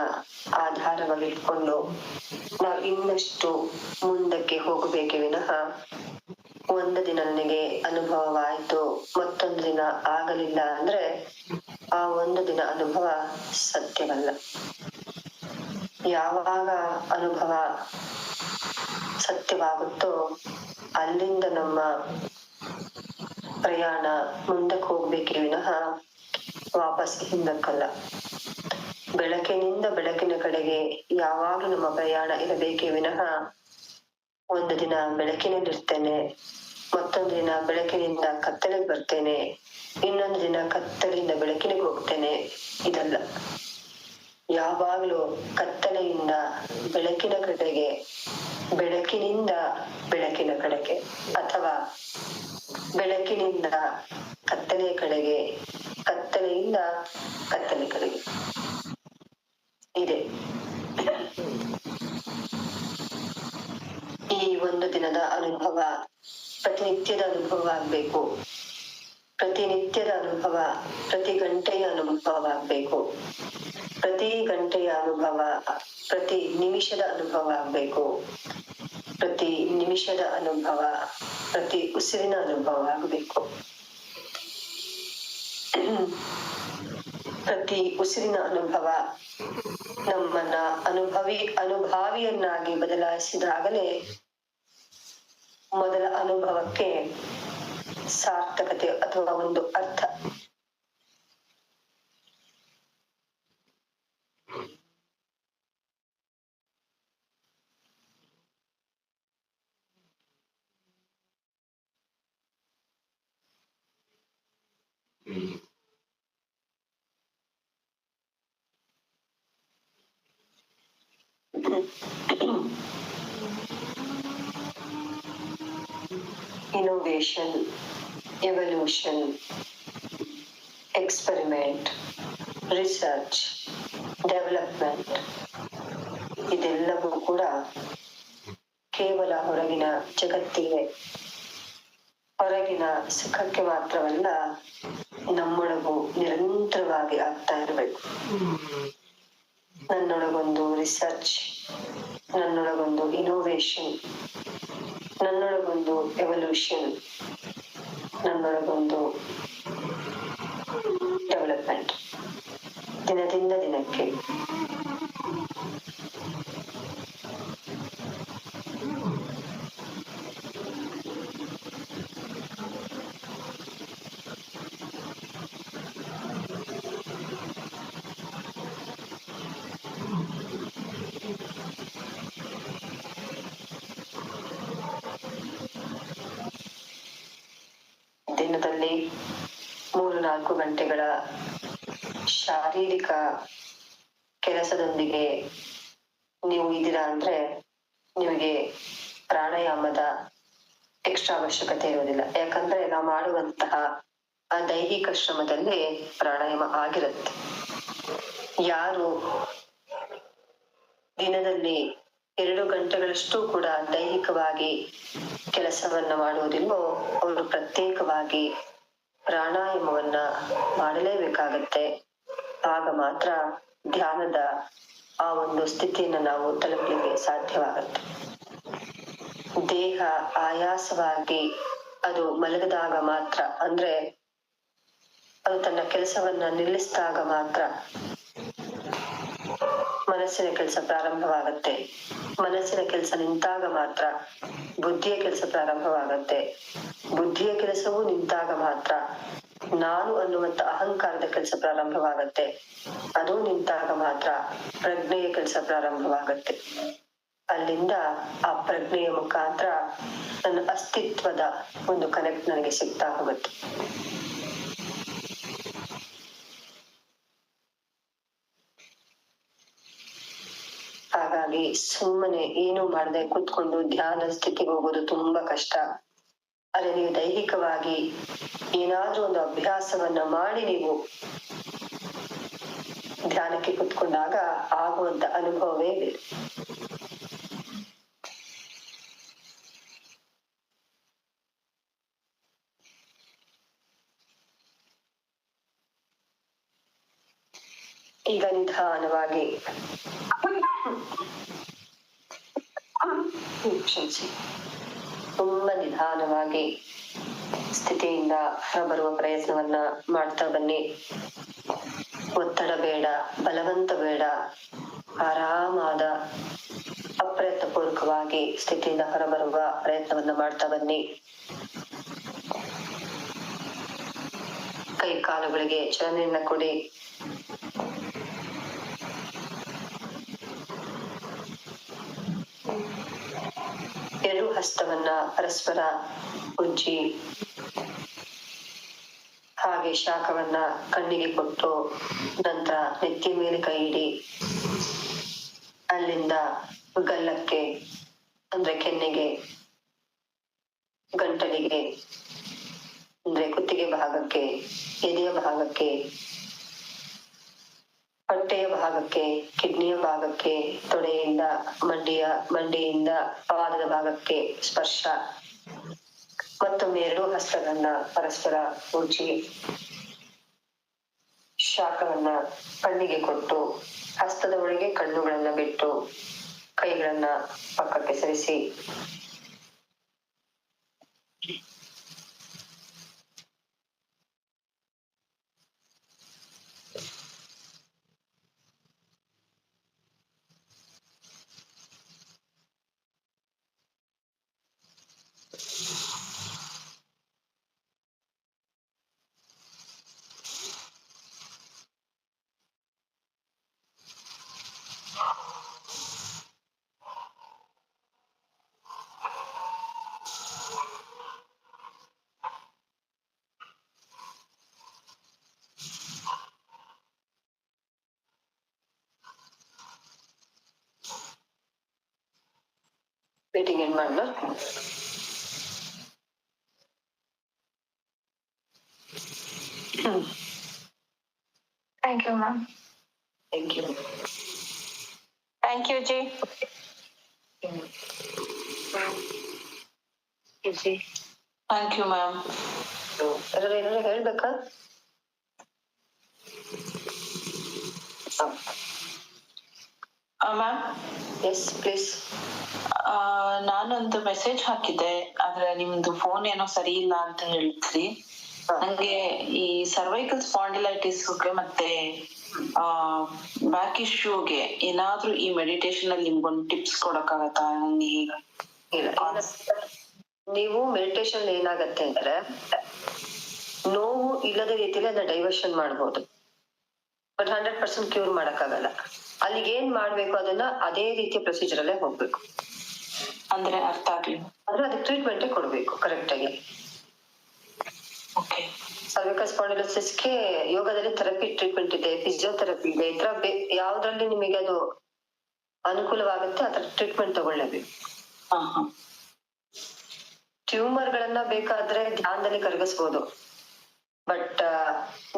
ಆಧಾರವಾಗಿಟ್ಕೊಂಡು ನಾವು ಇನ್ನಷ್ಟು ಮುಂದಕ್ಕೆ ಹೋಗಬೇಕೇ ವಿನಃ ಒಂದು ದಿನ ನನಗೆ ಅನುಭವವಾಯ್ತು ಮತ್ತೊಂದು ದಿನ ಆಗಲಿಲ್ಲ ಅಂದ್ರೆ ಆ ಒಂದು ದಿನ ಅನುಭವ ಸತ್ಯವಲ್ಲ. ಯಾವಾಗ ಅನುಭವ ಸತ್ಯವಾಗುತ್ತೋ ಅಲ್ಲಿಂದ ನಮ್ಮ ಪ್ರಯಾಣ ಮುಂದಕ್ಕೆ ಹೋಗ್ಬೇಕೇ ವಿನಃ ವಾಪಸ್ ಹಿಂದಕ್ಕಲ್ಲ. ಬೆಳಕಿನಿಂದ ಬೆಳಕಿನ ಕಡೆಗೆ ಯಾವಾಗಲೂ ನಮ್ಮ ಪ್ರಯಾಣ ಇರಬೇಕೇ ವಿನಃ ಒಂದು ದಿನ ಬೆಳಕಿನಲ್ಲಿರ್ತೇನೆ, ಮತ್ತೊಂದು ದಿನ ಬೆಳಕಿನಿಂದ ಕತ್ತಲೆಗೆ ಬರ್ತೇನೆ, ಇನ್ನೊಂದು ದಿನ ಕತ್ತಲೆಯಿಂದ ಬೆಳಕಿನಿಗೆ ಹೋಗ್ತೇನೆ, ಇದಲ್ಲ. ಯಾವಾಗಲೂ ಕತ್ತಲೆಯಿಂದ ಬೆಳಕಿನ ಕಡೆಗೆ, ಬೆಳಕಿನಿಂದ ಬೆಳಕಿನ ಕಡೆಗೆ, ಅಥವಾ ಬೆಳಕಿನಿಂದ ಕತ್ತಲೆಯ ಕಡೆಗೆ, ಕತ್ತಲೆಯಿಂದ ಕತ್ತಲೆ ಕಡೆಗೆ ಇದೆ. ಈ ಒಂದು ದಿನದ ಅನುಭವ ಪ್ರತಿನಿತ್ಯದ ಅನುಭವ ಆಗ್ಬೇಕು. ಪ್ರತಿನಿತ್ಯದ ಅನುಭವ ಪ್ರತಿ ಗಂಟೆಯ ಅನುಭವ ಆಗ್ಬೇಕು. ಪ್ರತಿ ಗಂಟೆಯ ಅನುಭವ ಪ್ರತಿ ನಿಮಿಷದ ಅನುಭವ ಆಗ್ಬೇಕು. ಪ್ರತಿ ನಿಮಿಷದ ಅನುಭವ ಪ್ರತಿ ಉಸಿರಿನ ಅನುಭವ ಆಗಬೇಕು. ಪ್ರತಿ ಉಸಿರಿನ ಅನುಭವ ನಮ್ಮನ್ನ ಅನುಭಾವಿಯನ್ನಾಗಿ ಬದಲಾಯಿಸಿದಾಗಲೇ ಮೊದಲ ಅನುಭವಕ್ಕೆ ಸಾರ್ಥಕತೆ ಅಥವಾ ಒಂದು ಅರ್ಥ. Innovation, evolution, experiment, research, development ಇದೆಲ್ಲವೂ ಕೂಡ ಕೇವಲ ಹೊರಗಿನ ಜಗತ್ತಿಗೆ, ಹೊರಗಿನ ಸುಖಕ್ಕೆ ಮಾತ್ರವಲ್ಲ, ನಮ್ಮೊಳಗೂ ನಿರಂತರವಾಗಿ ಆಗ್ತಾ ಇರಬೇಕು. ನನ್ನೊಳಗೊಂದು ರಿಸರ್ಚ್, ನನ್ನೊಳಗೊಂದು ಇನೋವೇಷನ್, ನನ್ನೊಳಗೊಂದು ಎವಲ್ಯೂಷನ್, ನನ್ನೊಳಗೊಂದು ಡೆವಲಪ್ಮೆಂಟ್ ದಿನದಿಂದ ದಿನಕ್ಕೆ. ದಿನದಲ್ಲಿ 3-4 ಗಂಟೆಗಳ ಶಾರೀರಿಕ ಕೆಲಸದೊಂದಿಗೆ ನೀವು ಇದ್ದೀರಾ ಅಂದ್ರೆ ನಿಮಗೆ ಪ್ರಾಣಾಯಾಮದ ಎಕ್ಸ್ಟ್ರಾ ಅವಶ್ಯಕತೆ ಇರೋದಿಲ್ಲ. ಯಾಕಂದ್ರೆ ನಾವು ಮಾಡುವಂತಹ ಆ ದೈಹಿಕ ಶ್ರಮದಲ್ಲಿ ಪ್ರಾಣಾಯಾಮ ಆಗಿರುತ್ತೆ. ಯಾರು ದಿನದಲ್ಲಿ 2 ಗಂಟೆಗಳಷ್ಟು ಕೂಡ ದೈಹಿಕವಾಗಿ ಕೆಲಸವನ್ನ ಮಾಡುವುದಿಲ್ಲೋ ಅವರು ಪ್ರತ್ಯೇಕವಾಗಿ ಪ್ರಾಣಾಯಾಮವನ್ನ ಮಾಡಲೇಬೇಕಾಗತ್ತೆ. ಆಗ ಮಾತ್ರ ಧ್ಯಾನದ ಆ ಒಂದು ಸ್ಥಿತಿಯನ್ನು ನಾವು ತಲುಪಲಿಕ್ಕೆ ಸಾಧ್ಯವಾಗತ್ತೆ. ದೇಹ ಆಯಾಸವಾಗಿ ಅದು ಮಲಗಿದಾಗ ಮಾತ್ರ, ಅಂದ್ರೆ ಅದು ತನ್ನ ಕೆಲಸವನ್ನ ನಿಲ್ಲಿಸಿದಾಗ ಮಾತ್ರ ಮನಸ್ಸಿನ ಕೆಲಸ ಪ್ರಾರಂಭವಾಗತ್ತೆ. ಮನಸ್ಸಿನ ಕೆಲಸ ನಿಂತಾಗ ಮಾತ್ರ ಬುದ್ಧಿಯ ಕೆಲಸ ಪ್ರಾರಂಭವಾಗತ್ತೆ. ಬುದ್ಧಿಯ ಕೆಲಸವೂ ನಿಂತಾಗ ಮಾತ್ರ ನಾನು ಅನ್ನುವಂತ ಅಹಂಕಾರದ ಕೆಲಸ ಪ್ರಾರಂಭವಾಗತ್ತೆ. ಅದು ನಿಂತಾಗ ಮಾತ್ರ ಪ್ರಜ್ಞೆಯ ಕೆಲಸ ಪ್ರಾರಂಭವಾಗತ್ತೆ. ಅಲ್ಲಿಂದ ಆ ಪ್ರಜ್ಞೆಯ ಮುಖಾಂತರ ನನ್ನ ಅಸ್ತಿತ್ವದ ಒಂದು ಕನೆಕ್ಟ್ ನನಗೆ ಸಿಗ್ತಾ ಹೋಗುತ್ತೆ. ಹಾಗಾಗಿ ಸುಮ್ಮನೆ ಏನು ಮಾಡದೆ ಕೂತ್ಕೊಂಡು ಧ್ಯಾನ ಸ್ಥಿತಿಗೆ ಹೋಗೋದು ತುಂಬಾ ಕಷ್ಟ. ಅದೇ ನೀವು ದೈಹಿಕವಾಗಿ ಏನಾದ್ರೂ ಒಂದು ಅಭ್ಯಾಸವನ್ನ ಮಾಡಿ ನೀವು ಧ್ಯಾನಕ್ಕೆ ಕೂತ್ಕೊಂಡಾಗ ಆಗುವಂತ ಅನುಭವವೇ ಬೇರೆ. ಈಗ ನಿಧಾನವಾಗಿ ತುಂಬಾ ನಿಧಾನವಾಗಿ ಸ್ಥಿತಿಯಿಂದ ಹೊರಬರುವ ಪ್ರಯತ್ನವನ್ನ ಮಾಡ್ತಾ ಬನ್ನಿ. ಒತ್ತಡ ಬೇಡ, ಬಲವಂತ ಬೇಡ, ಆರಾಮಾದ ಅಪ್ರಯತ್ನ ಪೂರ್ವಕವಾಗಿ ಸ್ಥಿತಿಯಿಂದ ಹೊರಬರುವ ಪ್ರಯತ್ನವನ್ನ ಮಾಡ್ತಾ ಬನ್ನಿ. ಕೈ ಕಾಲುಗಳಿಗೆ ಚಲನೆಯನ್ನ ಕೊಡಿ. ಎರಡು ಹಸ್ತವನ್ನ ಪರಸ್ಪರ ಉಜ್ಜಿ, ಹಾಗೆ ಶಾಖವನ್ನ ಕಣ್ಣಿಗೆ ಕೊಟ್ಟು ನಂತರ ನೆತ್ತಿ ಮೇಲೆ ಕೈ ಇಡಿ. ಅಲ್ಲಿಂದ ಗಲ್ಲಕ್ಕೆ ಅಂದ್ರೆ ಕೆನ್ನೆಗೆ, ಗಂಟಲಿಗೆ ಅಂದ್ರೆ ಕುತ್ತಿಗೆ ಭಾಗಕ್ಕೆ, ಎದೆಯ ಭಾಗಕ್ಕೆ, ಹೊಟ್ಟೆಯ ಭಾಗಕ್ಕೆ, ಕಿಡ್ನಿಯ ಭಾಗಕ್ಕೆ, ತೊಡೆಯಿಂದ ಮಂಡಿಯಿಂದ ಪಾದದ ಭಾಗಕ್ಕೆ ಸ್ಪರ್ಶ. ಮತ್ತೊಮ್ಮೆ 2 ಹಸ್ತಗಳನ್ನ ಪರಸ್ಪರ ಉಜ್ಜಿ ಶಾಖವನ್ನ ಕಣ್ಣಿಗೆ ಕೊಟ್ಟು ಹಸ್ತದ ಒಳಗೆ ಕಣ್ಣುಗಳನ್ನ ಬಿಟ್ಟು ಕೈಗಳನ್ನ ಪಕ್ಕಕ್ಕೆ ಸರಿಸಿ. ಮೀಟಿಂಗ್ ಎಂಡ್ ಮಾಡೋಣ. Thank you, ma'am. Thank you. Thank you, Ji. Thank you, ma'am. ಏನಾದ್ರು ಹೇಳ್ಬೇಕಾ? Ma'am. Yes please. ನಾನೊಂದು ಮೆಸೇಜ್ ಹಾಕಿದ್ದೆ, ಆದ್ರೆ ನಿಮ್ದು ಫೋನ್ ಏನೋ ಸರಿ ಇಲ್ಲ ಅಂತ ಹೇಳಿದ್ರಿ. ನಂಗೆ ಈ ಸರ್ವೈಕಲ್ ಸ್ಪಾಂಡಿಲೈಟಿಸ್ ಮತ್ತೆ ಬ್ಯಾಕ್ ಇಶ್ಯೂಗೆ ಏನಾದ್ರೂ ಈ ಮೆಡಿಟೇಷನ್ ಅಲ್ಲಿ ನಿಮ್ಗೊಂದು ಟಿಪ್ಸ್ ಕೊಡಕ್ಕಾಗತ್ತಾ? ನೀವು ಮೆಡಿಟೇಷನ್ ಏನಾಗತ್ತೆ ಅಂದ್ರೆ ನೋವು ಇಲ್ಲದ ರೀತಿಯಲ್ಲಿ ಅದನ್ನ ಡೈವರ್ಷನ್ ಮಾಡ್ಬೋದು, ಬಟ್ 100% ಕ್ಯೂರ್ ಮಾಡಕ್ಕಾಗಲ್ಲ. ಅಲ್ಲಿಗೆ ಏನ್ ಮಾಡ್ಬೇಕು ಅದನ್ನ ಅದೇ ರೀತಿಯ ಪ್ರೊಸೀಜರ್ ಅಲ್ಲೇ ಹೋಗ್ಬೇಕು. ಅಂದ್ರೆ ಅರ್ಥ ಆಗ್ಲಿ ಅಂದ್ರೆ ಅದಕ್ಕೆ ಟ್ರೀಟ್ಮೆಂಟ್ ಕೊಡ್ಬೇಕು ಕರೆಕ್ಟ್ ಆಗಿ. ಸರ್ವಿಕಲ್ ಸ್ಪಾಂಡಿಲೋಸಿಸ್ಗೆ ಯೋಗದಲ್ಲಿ ಥೆರಪಿ ಟ್ರೀಟ್ಮೆಂಟ್ ಇದೆ, ಫಿಸಿಯೋಥೆರಪಿ ಇದೆ. ಈ ತರ ಯಾವ್ದ್ರಲ್ಲಿ ನಿಮಗೆ ಅದು ಅನುಕೂಲವಾಗುತ್ತೆ ಅದರ ಟ್ರೀಟ್ಮೆಂಟ್ ತಗೊಳ್ಳೇಬೇಕು. ಟ್ಯೂಮರ್ ಗಳನ್ನ ಬೇಕಾದ್ರೆ ಧ್ಯಾನದಲ್ಲಿ ಕರಗಿಸ್ಬೋದು, ಬಟ್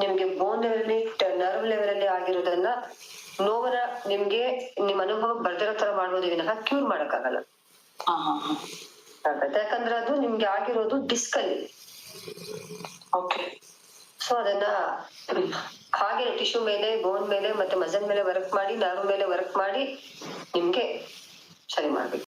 ನಿಮ್ಗೆ ಬೋನ್ ಲೆವೆಲ್ ನರ್ವ್ ಲೆವೆಲ್ ಅಲ್ಲಿ ಆಗಿರೋದನ್ನ ನೋವನ್ನ ನಿಮ್ಗೆ ನಿಮ್ ಅನುಭವ ಬರ್ದಿರೋ ತರ ಮಾಡ್ಬೋದು, ವಿನಃ ಕ್ಯೂರ್ ಮಾಡಕ್ಕಾಗಲ್ಲ. ಯಾಕಂದ್ರೆ ಅದು ನಿಮ್ಗೆ ಆಗಿರೋದು ಡಿಸ್ಕ್ ಅಲ್ಲಿ. ಸೊ ಅದನ್ನ ಹಾಗೆ ಟಿಶ್ಯೂ ಮೇಲೆ, ಬೋನ್ ಮೇಲೆ ಮತ್ತೆ ಮಸಲ್ ಮೇಲೆ ವರ್ಕ್ ಮಾಡಿ, ನರ್ವ್ ಮೇಲೆ ವರ್ಕ್ ಮಾಡಿ ನಿಮ್ಗೆ ಸರಿ ಮಾಡ್ಬೇಕು.